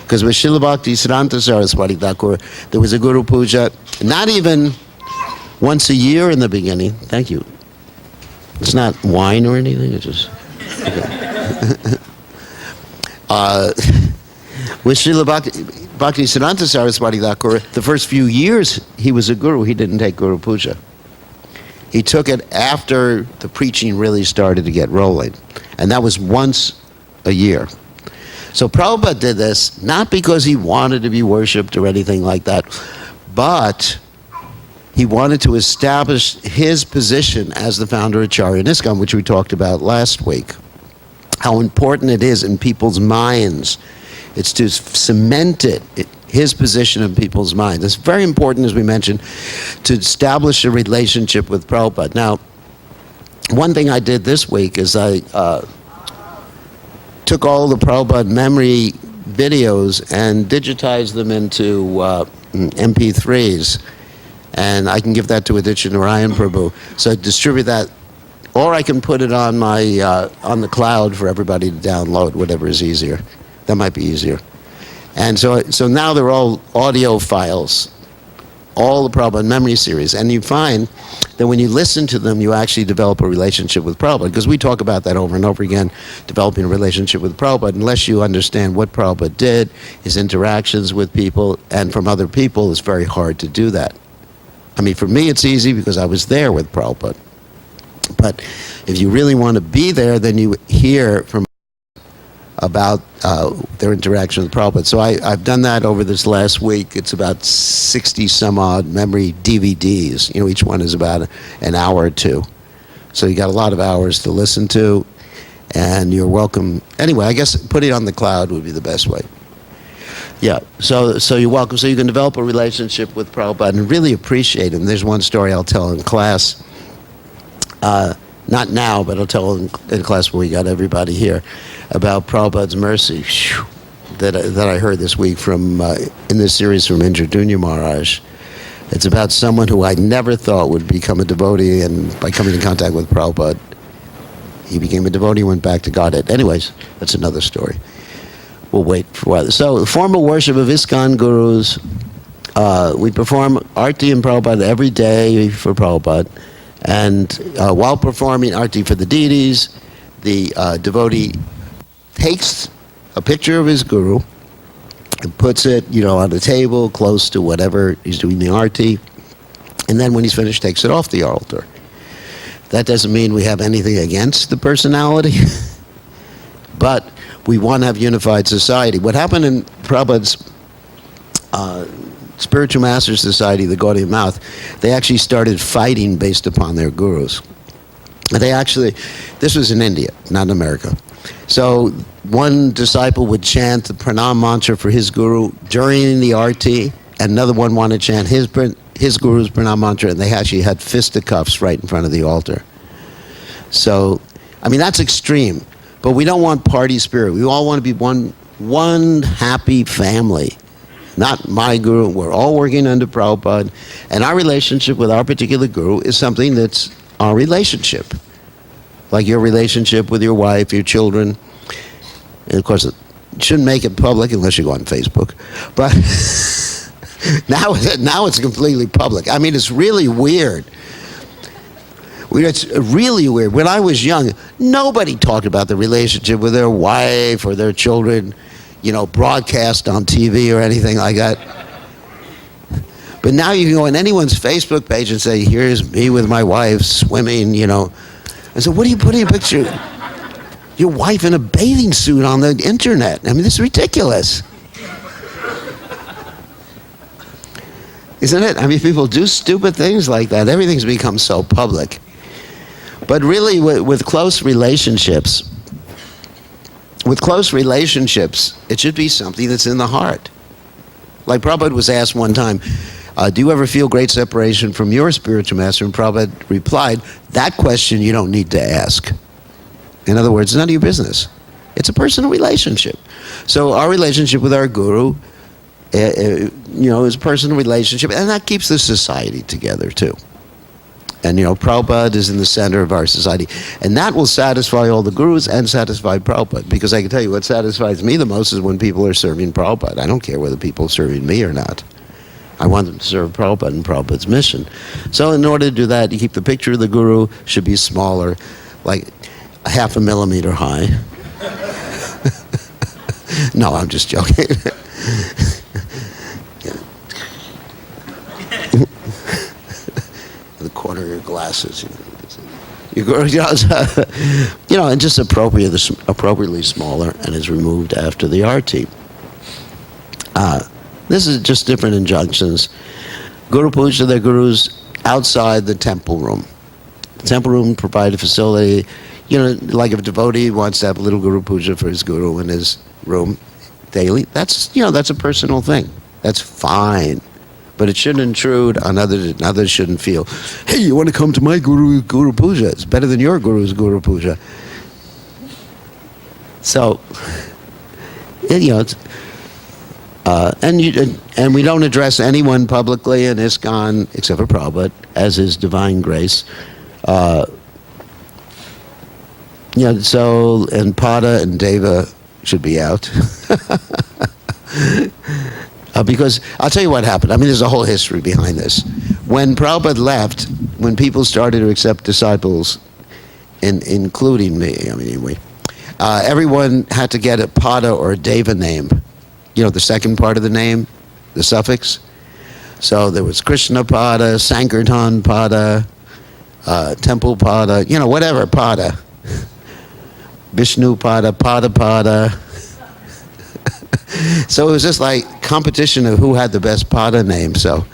Because with Srila Bhakti Siddhanta Saraswati Thakur, there was a Guru Puja, not even once a year in the beginning. Thank you. It's not wine or anything, it's just... Okay. With Srila Bhakti Siddhanta Saraswati Thakur, the first few years he was a guru, he didn't take Guru Puja. He took it after the preaching really started to get rolling. And that was once a year. So Prabhupada did this not because he wanted to be worshipped or anything like that, but he wanted to establish his position as the founder of Acharya ISKCON, which we talked about last week. How important it is in people's minds. It's to cement his position in people's minds. It's very important, as we mentioned, to establish a relationship with Prabhupada. Now, one thing I did this week is I took all the Prabhupada memory videos and digitized them into MP3s. And I can give that to Aditya Narayan Prabhu. So I distribute that, or I can put it on my on the cloud for everybody to download, whatever is easier. That might be easier. And so now they're all audio files, all the Prabhupada memory series. And you find that when you listen to them, you actually develop a relationship with Prabhupada. Because we talk about that over and over again, developing a relationship with Prabhupada. Unless you understand what Prabhupada did, his interactions with people, and from other people, it's very hard to do that. I mean, for me, it's easy because I was there with Prabhupada. But if you really want to be there, then you hear from about their interaction with Prabhupada. So I've done that over this last week. It's about 60 some odd memory DVDs. Each one is about an hour or two. So you got a lot of hours to listen to, and you're welcome. Anyway, I guess putting it on the cloud would be the best way. Yeah, so you're welcome. So you can develop a relationship with Prabhupada and really appreciate him. There's one story I'll tell in class. Not now, but I'll tell in class when we got everybody here about Prabhupada's mercy that I heard this week from in this series from Indradunya Maharaj. It's about someone who I never thought would become a devotee, and by coming in contact with Prabhupada, he became a devotee and went back to Godhead. Anyways, that's another story. We'll wait for a while. So, formal worship of ISKCON gurus. We perform Arti and Prabhupada every day for Prabhupada. And while performing Arti for the deities, the devotee takes a picture of his guru and puts it, on a table close to whatever he's doing the Arti. And then when he's finished, takes it off the altar. That doesn't mean we have anything against the personality, but we want to have unified society. What happened in Prabhupada's Spiritual Masters Society, the Gaudiya Mouth, they actually started fighting based upon their gurus. This was in India, not in America. So one disciple would chant the pranam mantra for his guru during the Arti, and another one wanted to chant his guru's pranam mantra, and they actually had fisticuffs right in front of the altar. So, that's extreme, but we don't want party spirit. We all want to be one happy family. Not my guru. We're all working under Prabhupada, and our relationship with our particular guru is something that's our relationship. Like your relationship with your wife, your children. And of course, you shouldn't make it public unless you go on Facebook. But now it's completely public. It's really weird. It's really weird. When I was young, nobody talked about the relationship with their wife or their children, broadcast on TV or anything like that. But now you can go on anyone's Facebook page and say, here's me with my wife swimming, And so what are you putting a picture of your wife in a bathing suit on the internet? This is ridiculous. Isn't it? People do stupid things like that. Everything's become so public. But really, with close relationships, it should be something that's in the heart. Like Prabhupada was asked one time, do you ever feel great separation from your spiritual master? And Prabhupada replied, that question you don't need to ask. In other words, it's none of your business. It's a personal relationship. So our relationship with our guru, is a personal relationship, and that keeps the society together too. And Prabhupada is in the center of our society, and that will satisfy all the gurus and satisfy Prabhupada. Because I can tell you, what satisfies me the most is when people are serving Prabhupada. I don't care whether people are serving me or not. I want them to serve Prabhupada and Prabhupada's mission. So in order to do that, you keep the picture of the guru should be smaller, like 0.5 millimeter high. No, I'm just joking. The corner of your glasses, and just appropriately smaller, and is removed after the Arti. This is just different injunctions. Guru Puja, their gurus outside the temple room. The temple room provided a facility, like if a devotee wants to have a little Guru Puja for his guru in his room daily, that's a personal thing. That's fine. But it shouldn't intrude on others, and others shouldn't feel, hey, you want to come to my Guru Puja? It's better than your Guru's Guru Puja. So, it's, and we don't address anyone publicly in ISKCON, except for Prabhupada, as His Divine Grace. So, and Pada and Deva should be out. Because I'll tell you what happened. There's a whole history behind this. When Prabhupada left, when people started to accept disciples, including me, anyway, everyone had to get a Pada or a Deva name. The second part of the name, the suffix. So there was Krishna Pada, Sankirtan Pada, Temple Pada, whatever Pada. Vishnu Pada, Pada Pada. So it was just like competition of who had the best pada name. So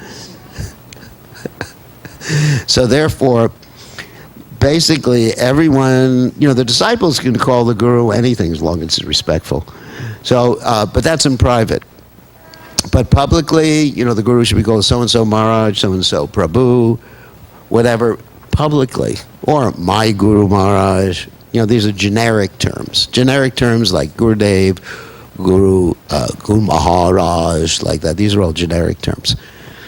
therefore, basically everyone, the disciples can call the guru anything as long as it's respectful. So, but that's in private. But publicly, the guru should be called so-and-so Maharaj, so-and-so Prabhu, whatever, publicly. Or my Guru Maharaj. These are generic terms. Generic terms like Gurudev, Guru Maharaj, like that. These are all generic terms.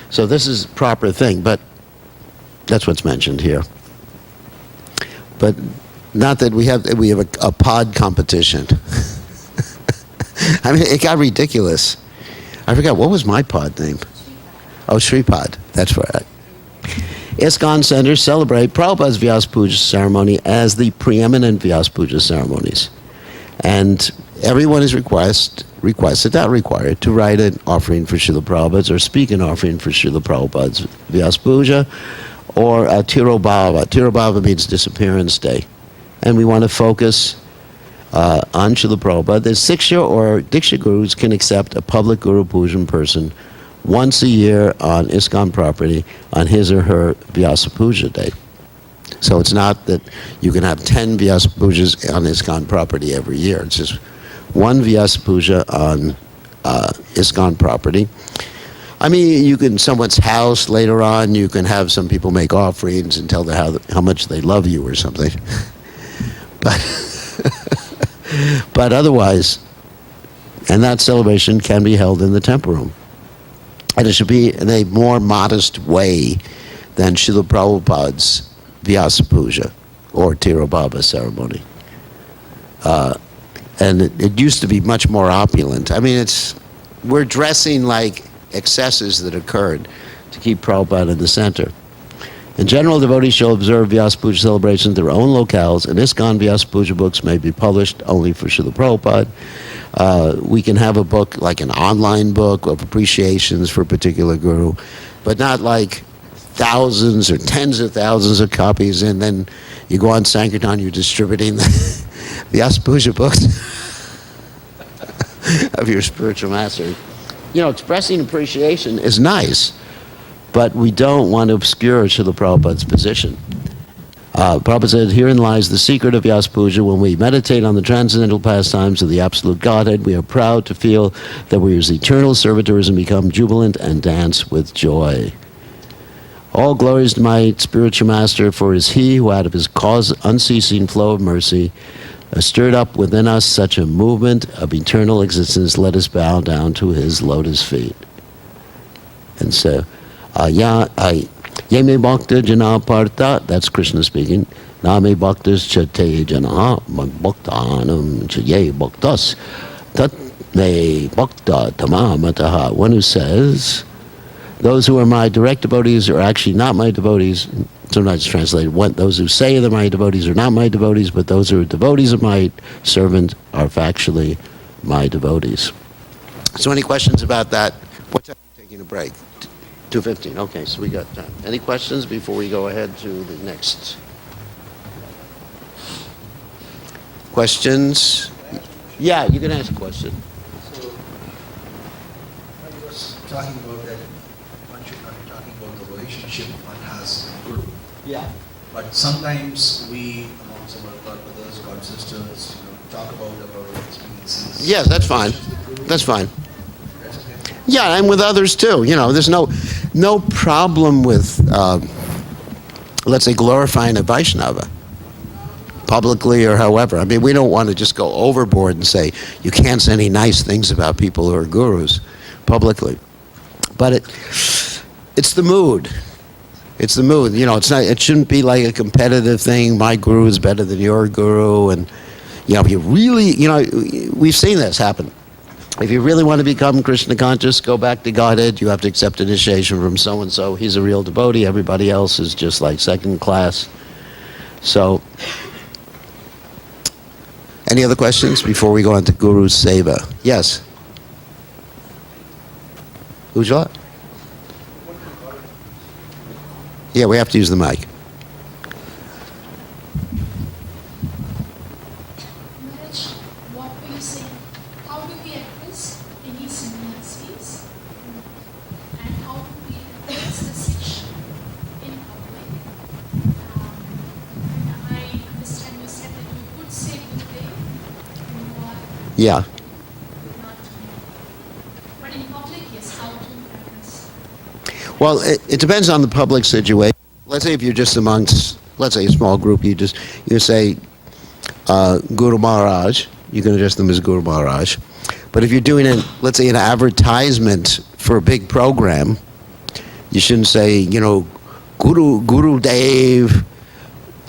So this is a proper thing, but that's what's mentioned here. But not that we have a pod competition. I mean, it got ridiculous. I forgot, what was my pod name? Oh, Sripad. That's right. ISKCON centers celebrate Prabhupada's Vyasa Puja ceremony as the preeminent Vyasa Puja ceremonies. And everyone is requested, not required, to write an offering for Srila Prabhupada's or speak an offering for Srila Prabhupada's Vyasa Puja or Tirobhava. Tirobhava means disappearance day. And we want to focus on Srila Prabhupada. The Siksha or Diksha Gurus can accept a public Guru Pujan person once a year on ISKCON property on his or her Vyasa Puja day. So it's not that you can have 10 Vyasa Pujas on ISKCON property every year. It's just one Vyasa Puja on ISKCON property. I mean, you can, someone's house later on, you can have some people make offerings and tell them how much they love you or something. But otherwise, and that celebration can be held in the temple room. And it should be in a more modest way than Srila Prabhupada's Vyasa Puja or Tirobhava ceremony. And it used to be much more opulent. I mean, we're dressing like excesses that occurred to keep Prabhupada in the center. In general, devotees shall observe Vyasa Puja celebrations in their own locales, and ISKCON Vyasa Puja books may be published only for Srila Prabhupada. We can have a book, like an online book of appreciations for a particular guru, but not like thousands or tens of thousands of copies, and then you go on Sankirtan, you're distributing the Vyasa Puja books of your spiritual master. Expressing appreciation is nice, but we don't want to obscure Srila Prabhupada's position. Prabhupada said, herein lies the secret of Vyasa Puja. When we meditate on the transcendental pastimes of the Absolute Godhead, we are proud to feel that we are his eternal servitors and become jubilant and dance with joy. All glories to my spiritual master, for it is he who out of his cause unceasing flow of mercy stirred up within us such a movement of eternal existence. Let us bow down to his lotus feet. And so, Ye me bhakta jana parta, that's Krishna speaking. Na me bhaktas cha te jana bhaktanam cha ye bhaktas tat me bhakta tamamataha. One who says, those who are my direct devotees are actually not my devotees. Sometimes translated, those who say they're my devotees are not my devotees, but those who are devotees of my servant are factually my devotees. So any questions about that? What time are you taking a break? 2:15. Okay, so we got time. Any questions before we go ahead to the next? Questions? Yeah, you can ask a question. So, I was talking about that, one should not be talking about the relationship one has with Guru. Yeah. But sometimes we, amongst our God brothers, God sisters, talk about our experiences. Yes, that's fine. That's fine. That's okay. Yeah, and with others too. There's no problem with, let's say, glorifying a Vaishnava publicly or however. I mean, we don't want to just go overboard and say you can't say any nice things about people who are gurus publicly. But it's the mood. It's the mood. It shouldn't be like a competitive thing. My guru is better than your guru, and if you really, we've seen this happen. If you really want to become Krishna conscious, go back to Godhead. You have to accept initiation from so-and-so. He's a real devotee. Everybody else is just like second class. So, any other questions before we go on to Guru Seva? Yes? Ujjwala? Yeah, we have to use the mic. Maharaj, what were you saying? How do we address any similarities, and how do we address this issue in public? And I understand you said that you could say good day when you are Yeah. not, but in public, yes, how to address? Well, it depends on the public situation. Let's say if you're just amongst, let's say a small group, you say Guru Maharaj, you can address them as Guru Maharaj. But if you're doing it, let's say an advertisement for a big program, you shouldn't say, Guru Dev,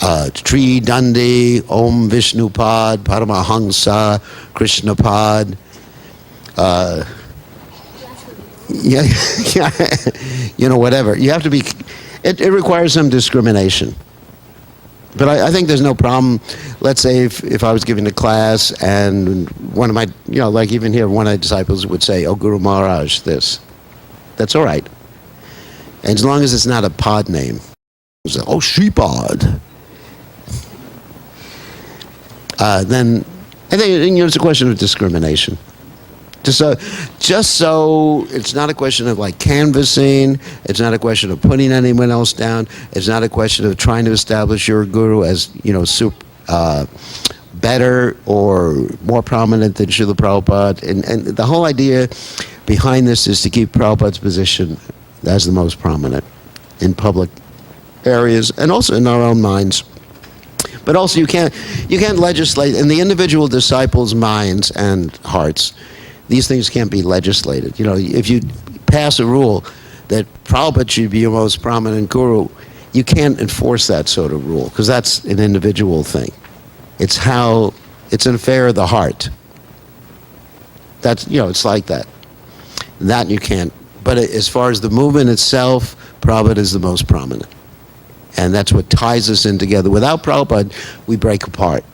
Tri Dandi, Om Vishnu Pad, Paramahansa, Krishna Pad. Yeah, whatever. You have to be, it requires some discrimination. But I think there's no problem. Let's say if I was giving a class and one of my, like even here, one of my disciples would say, oh, Guru Maharaj, this. That's all right. And as long as it's not a pod name. Say, oh, Shripad. Then I think it's a question of discrimination. Just so it's not a question of like canvassing, it's not a question of putting anyone else down, it's not a question of trying to establish your guru as, better or more prominent than Srila Prabhupada. And the whole idea behind this is to keep Prabhupada's position as the most prominent in public areas and also in our own minds. But also you can't legislate in the individual disciples' minds and hearts. These things can't be legislated. If you pass a rule that Prabhupada should be your most prominent guru, you can't enforce that sort of rule because that's an individual thing. It's an affair of the heart. That's, it's like that. That you can't. But as far as the movement itself, Prabhupada is the most prominent. And that's what ties us in together. Without Prabhupada, we break apart.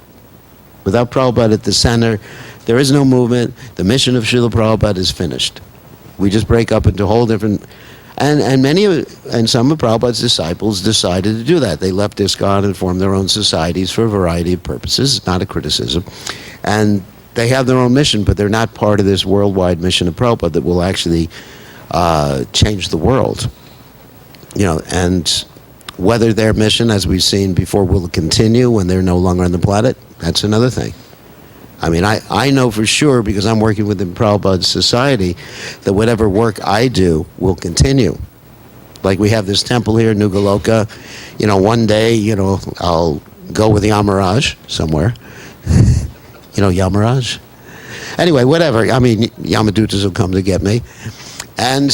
Without Prabhupada at the center, there is no movement. The mission of Srila Prabhupada is finished. We just break up into whole different... And some of Prabhupada's disciples decided to do that. They left ISKCON and formed their own societies for a variety of purposes. It's not a criticism. And they have their own mission, but they're not part of this worldwide mission of Prabhupada that will actually change the world. And whether their mission, as we've seen before, will continue when they're no longer on the planet, that's another thing. I mean, I know for sure, because I'm working within Prabhupada's society, that whatever work I do will continue. Like we have this temple here in Nugaloka. One day, I'll go with Yamaraj somewhere. Yamaraj? Anyway, whatever. I mean, Yamadutas will come to get me. And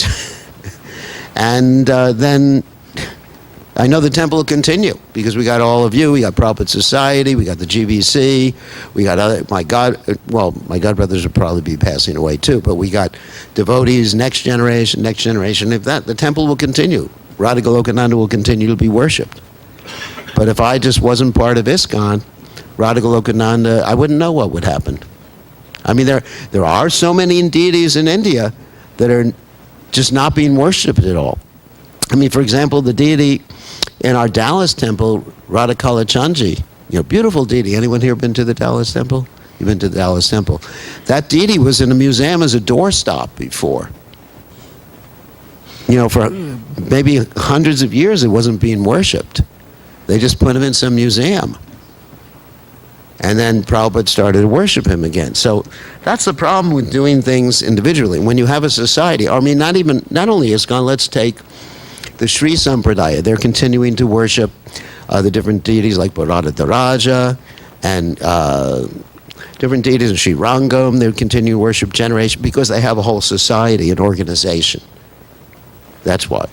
then I know the temple will continue because we got all of you. We got Prabhupada Society. We got the GBC. We got my godbrothers will probably be passing away too. But we got devotees, next generation. If the temple will continue. Radha Golokananda will continue to be worshipped. But if I just wasn't part of ISKCON, Radha Golokananda, I wouldn't know what would happen. I mean, there are so many deities in India that are just not being worshipped at all. I mean, for example, the deity in our Dallas temple, Radha Kalachandji, beautiful deity. Anyone here been to the Dallas temple? You've been to the Dallas temple. That deity was in a museum as a doorstop before. For maybe hundreds of years, it wasn't being worshipped. They just put him in some museum. And then Prabhupada started to worship him again. So that's the problem with doing things individually. When you have a society, I mean, not only ISKCON, let's take the Sri Sampradaya. They're continuing to worship the different deities like Bharata Daraja and different deities in Sri Rangam. They're continuing to worship generation because they have a whole society, an organization. That's why.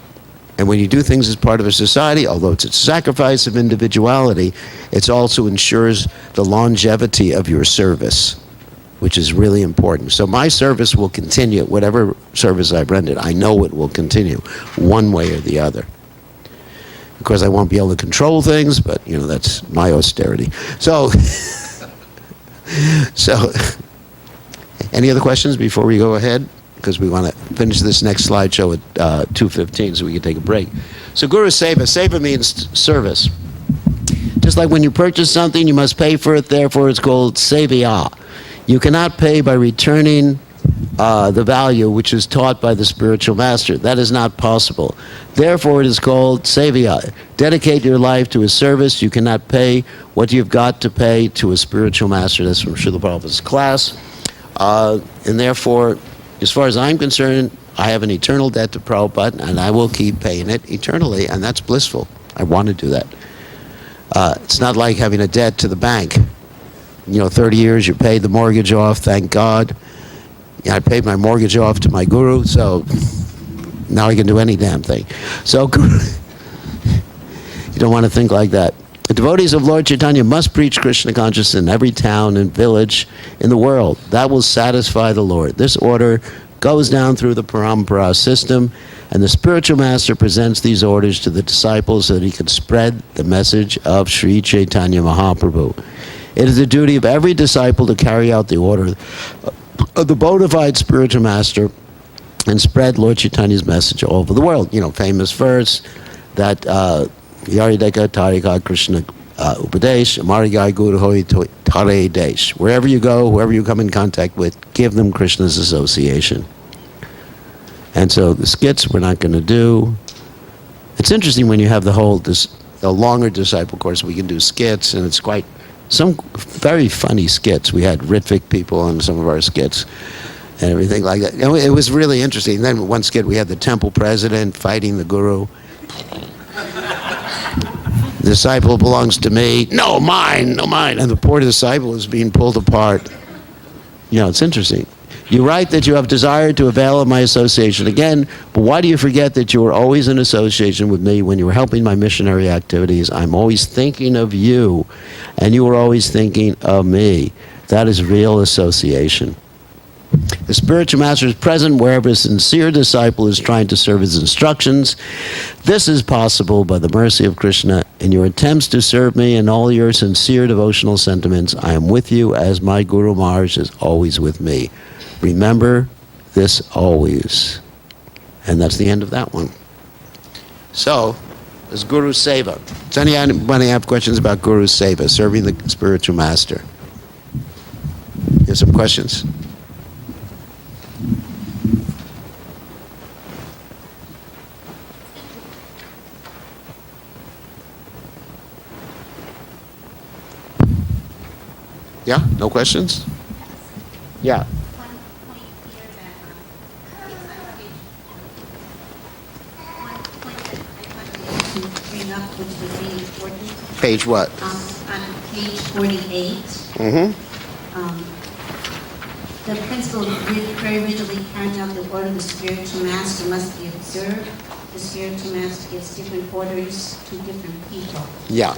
And when you do things as part of a society, although it's a sacrifice of individuality, it also ensures the longevity of your service, which is really important. So my service will continue. Whatever service I've rendered, I know it will continue one way or the other. Of course, I won't be able to control things, but, that's my austerity. So, any other questions before we go ahead? Because we want to finish this next slideshow at 2:15 so we can take a break. So Guru Seva. Seva means service. Just like when you purchase something, you must pay for it, therefore it's called Sevaya. You cannot pay by returning the value which is taught by the spiritual master. That is not possible. Therefore, it is called sevaya. Dedicate your life to his service. You cannot pay what you've got to pay to a spiritual master. That's from Srila Prabhupada's class. And therefore, as far as I'm concerned, I have an eternal debt to Prabhupada, and I will keep paying it eternally, and that's blissful. I want to do that. It's not like having a debt to the bank. 30 years, you paid the mortgage off, thank God. I paid my mortgage off to my guru, so now I can do any damn thing. So you don't want to think like that. The devotees of Lord Chaitanya must preach Krishna consciousness in every town and village in the world. That will satisfy the Lord. This order goes down through the parampara system, and the spiritual master presents these orders to the disciples so that he can spread the message of Sri Chaitanya Mahaprabhu. It is the duty of every disciple to carry out the order of the bona fide spiritual master and spread Lord Chaitanya's message all over the world. Famous verse that Yarideka Tarika Krishna Upadesh, Amarigai Guru Hoi Tare Desh. Wherever you go, whoever you come in contact with, give them Krishna's association. And so the skits we're not going to do. It's interesting when you have the longer disciple course, we can do skits, and it's quite some very funny skits. We had Ritvik people on some of our skits and everything like that. It was really interesting. Then one skit, we had the temple president fighting the guru. The disciple belongs to me. No, mine. And the poor disciple is being pulled apart. It's interesting. You write that you have desired to avail of my association again, but why do you forget that you were always in association with me when you were helping my missionary activities? I'm always thinking of you, and you were always thinking of me. That is real association. The spiritual master is present wherever a sincere disciple is trying to serve his instructions. This is possible by the mercy of Krishna. In your attempts to serve me and all your sincere devotional sentiments, I am with you as my Guru Maharaj is always with me. Remember this always. And that's the end of that one. So, there's Guru Seva. Does anybody have questions about Guru Seva, serving the spiritual master? You have some questions? Yeah? No questions? Yeah. One point here that is on one point that I wanted to bring up, which was really important. Page what? On page 48. The principle of very rigidly carrying out the order of the spiritual master must be observed. The spiritual master gives different orders to different people. Yeah.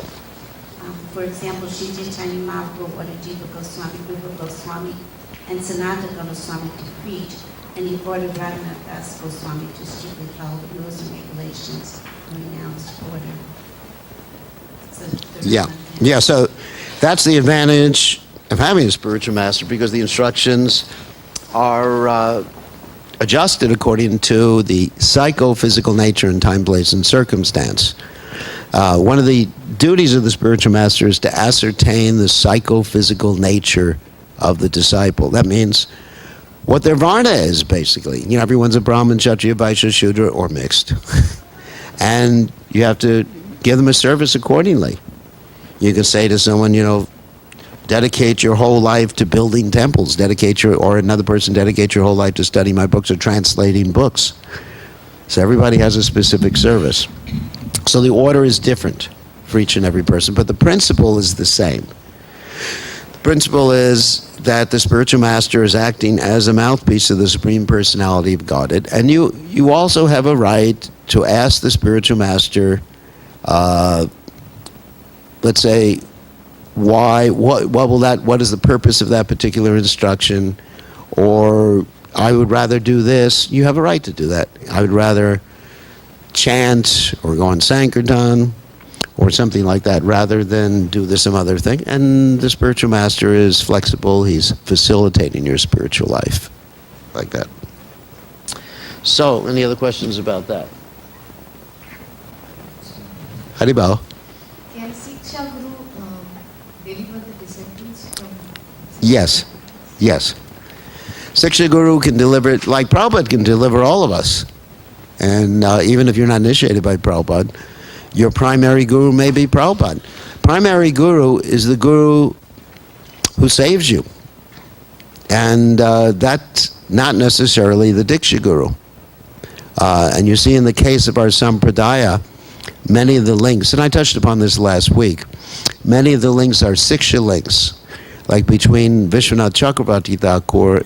For example, Sri Chaitanya Mahaprabhu ordered Jiva Goswami, Rupa Goswami, and Sanatana Goswami to preach, and he ordered Radhanath Das Goswami to strictly follow the rules and regulations of the announced order. So Yeah, so that's the advantage of having a spiritual master, because the instructions are adjusted according to the psychophysical nature and time, place, and circumstance. One of the duties of the spiritual master is to ascertain the psychophysical nature of the disciple. That means what their varna is, basically. Everyone's a Brahmin, Kshatriya, Vaishya, Shudra, or mixed. And you have to give them a service accordingly. You can say to someone, dedicate your whole life to building temples, or another person, dedicate your whole life to studying my books or translating books. So everybody has a specific service. So the order is different for each and every person, but the principle is the same. The principle is that the spiritual master is acting as a mouthpiece of the Supreme Personality of Godhead, and you also have a right to ask the spiritual master, let's say, what is the purpose of that particular instruction, or I would rather do this. You have a right to do that. I would rather chant or go on Sankirtan or something like that rather than do some other thing. And the spiritual master is flexible. He's facilitating your spiritual life like that. So, any other questions about that? Haribao. Can Siksha Guru deliver the disciples from... Yes. Siksha Guru can deliver it like Prabhupada can deliver all of us. And even if you're not initiated by Prabhupada, your primary guru may be Prabhupada. Primary guru is the guru who saves you. And that's not necessarily the Diksha Guru. And you see in the case of our Sampradaya, many of the links, and I touched upon this last week, many of the links are Siksha links, like between Vishwanath Chakravarti Thakur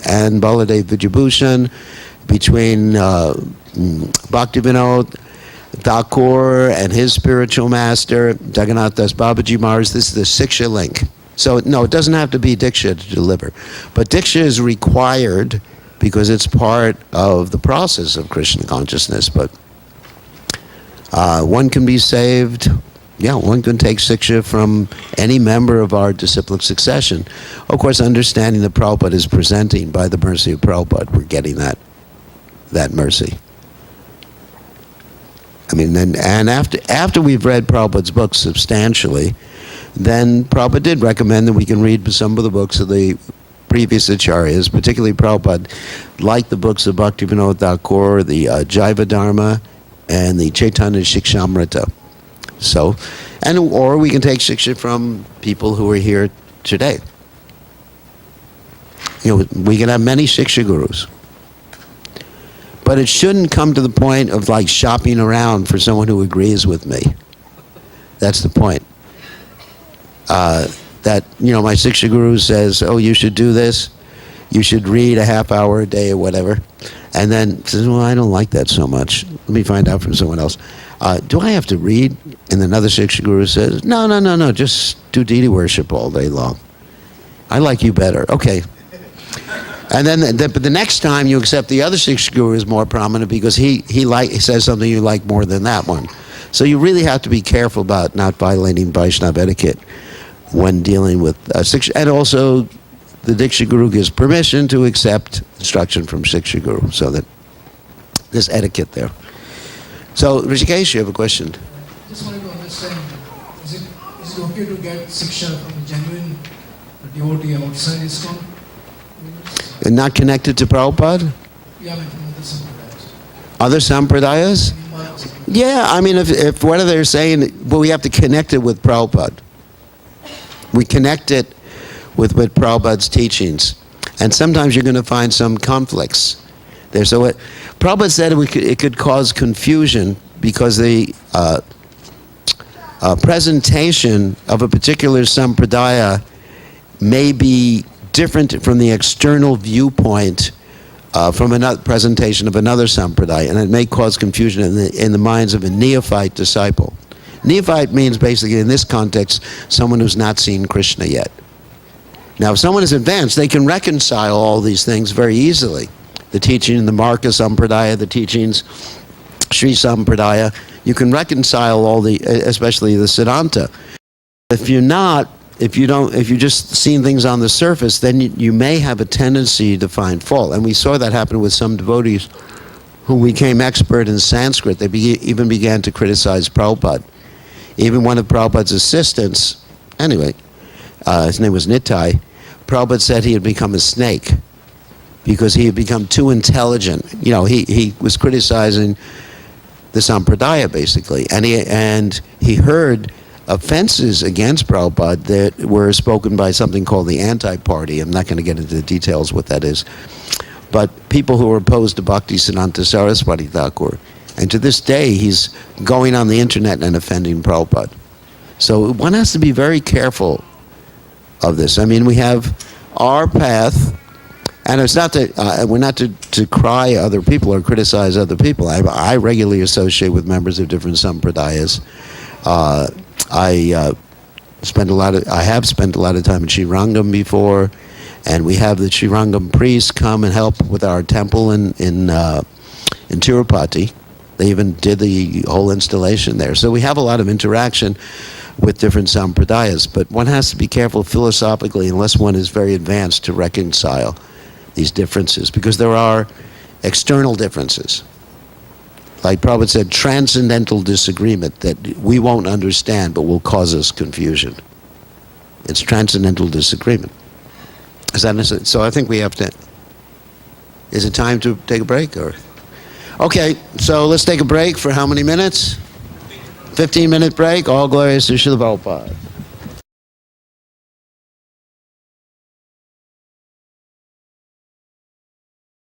and Baladev Vijayabhushan, between Bhaktivinoda Thakur and his spiritual master, Jagannath Das Babaji Maharaj. This is the Siksha link. So, no, it doesn't have to be Diksha to deliver. But Diksha is required because it's part of the process of Krishna consciousness. But one can be saved. Yeah, one can take Siksha from any member of our disciplic succession. Of course, understanding that Prabhupada is presenting by the mercy of Prabhupada, we're getting that mercy. I mean, and after we've read Prabhupada's books substantially, then Prabhupada did recommend that we can read some of the books of the previous acharyas, particularly Prabhupada, like the books of Bhaktivinoda Thakur, the Jaiva Dharma, and the Chaitanya Shikshamrita. So, or we can take Shiksha from people who are here today. You know, we can have many Shiksha gurus. But it shouldn't come to the point of like shopping around for someone who agrees with me. That's the point. That, you know, my Siksha guru says, oh, you should do this. You should read a half hour a day or whatever. And then says, well, I don't like that so much. Let me find out from someone else. Do I have to read? And another Siksha guru says, no, just do deity worship all day long. I like you better. Okay. And then the next time you accept the other Siksha guru is more prominent because he says something you like more than that one. So you really have to be careful about not violating Vaishnava etiquette when dealing with Siksha. And also, the Diksha Guru gives permission to accept instruction from Siksha Guru. So that there's etiquette there. So, Rishikesh, you have a question? Just wanted to understand, is it okay to get Siksha from a genuine devotee outside ISKCON? And not connected to Prabhupada? Yeah, like from other sampradayas. Other sampradayas? Yeah, I mean, if what they're saying, well, we have to connect it with Prabhupada. We connect it with Prabhupada's teachings. And sometimes you're going to find some conflicts there. So Prabhupada said it could cause confusion because the presentation of a particular sampradaya may be different from the external viewpoint from another presentation of another sampradaya, and it may cause confusion in the minds of a neophyte disciple. Neophyte means basically, in this context, someone who's not seen Krishna yet. Now, if someone is advanced, they can reconcile all these things very easily. The teaching in the Marka Sampradaya, the teachings Sri Sampradaya, you can reconcile all especially the Siddhanta. If you're just seeing things on the surface, then you may have a tendency to find fault. And we saw that happen with some devotees who became expert in Sanskrit. They even began to criticize Prabhupada. Even one of Prabhupada's assistants, anyway, his name was Nitai, Prabhupada said he had become a snake because he had become too intelligent. You know, he was criticizing the Sampradaya, basically. And he heard offenses against Prabhupada that were spoken by something called the anti-party. I'm not going to get into the details what that is. But people who were opposed to Bhaktisiddhanta Saraswati Thakur. And to this day, he's going on the internet and offending Prabhupada. So one has to be very careful of this. I mean, we have our path, and it's not that we're not to cry other people or criticize other people. I regularly associate with members of different sampradayas. I have spent a lot of time in Srirangam before, and we have the Srirangam priests come and help with our temple in Tirupati. They even did the whole installation there. So we have a lot of interaction with different sampradayas, but one has to be careful philosophically, unless one is very advanced, to reconcile these differences, because there are external differences. Like Prabhupada said, transcendental disagreement that we won't understand but will cause us confusion. It's transcendental disagreement. Is that necessary? So I think we have to. Is it time to take a break or? Okay, so let's take a break for how many minutes? 15-minute break. All glories to Srila Prabhupada.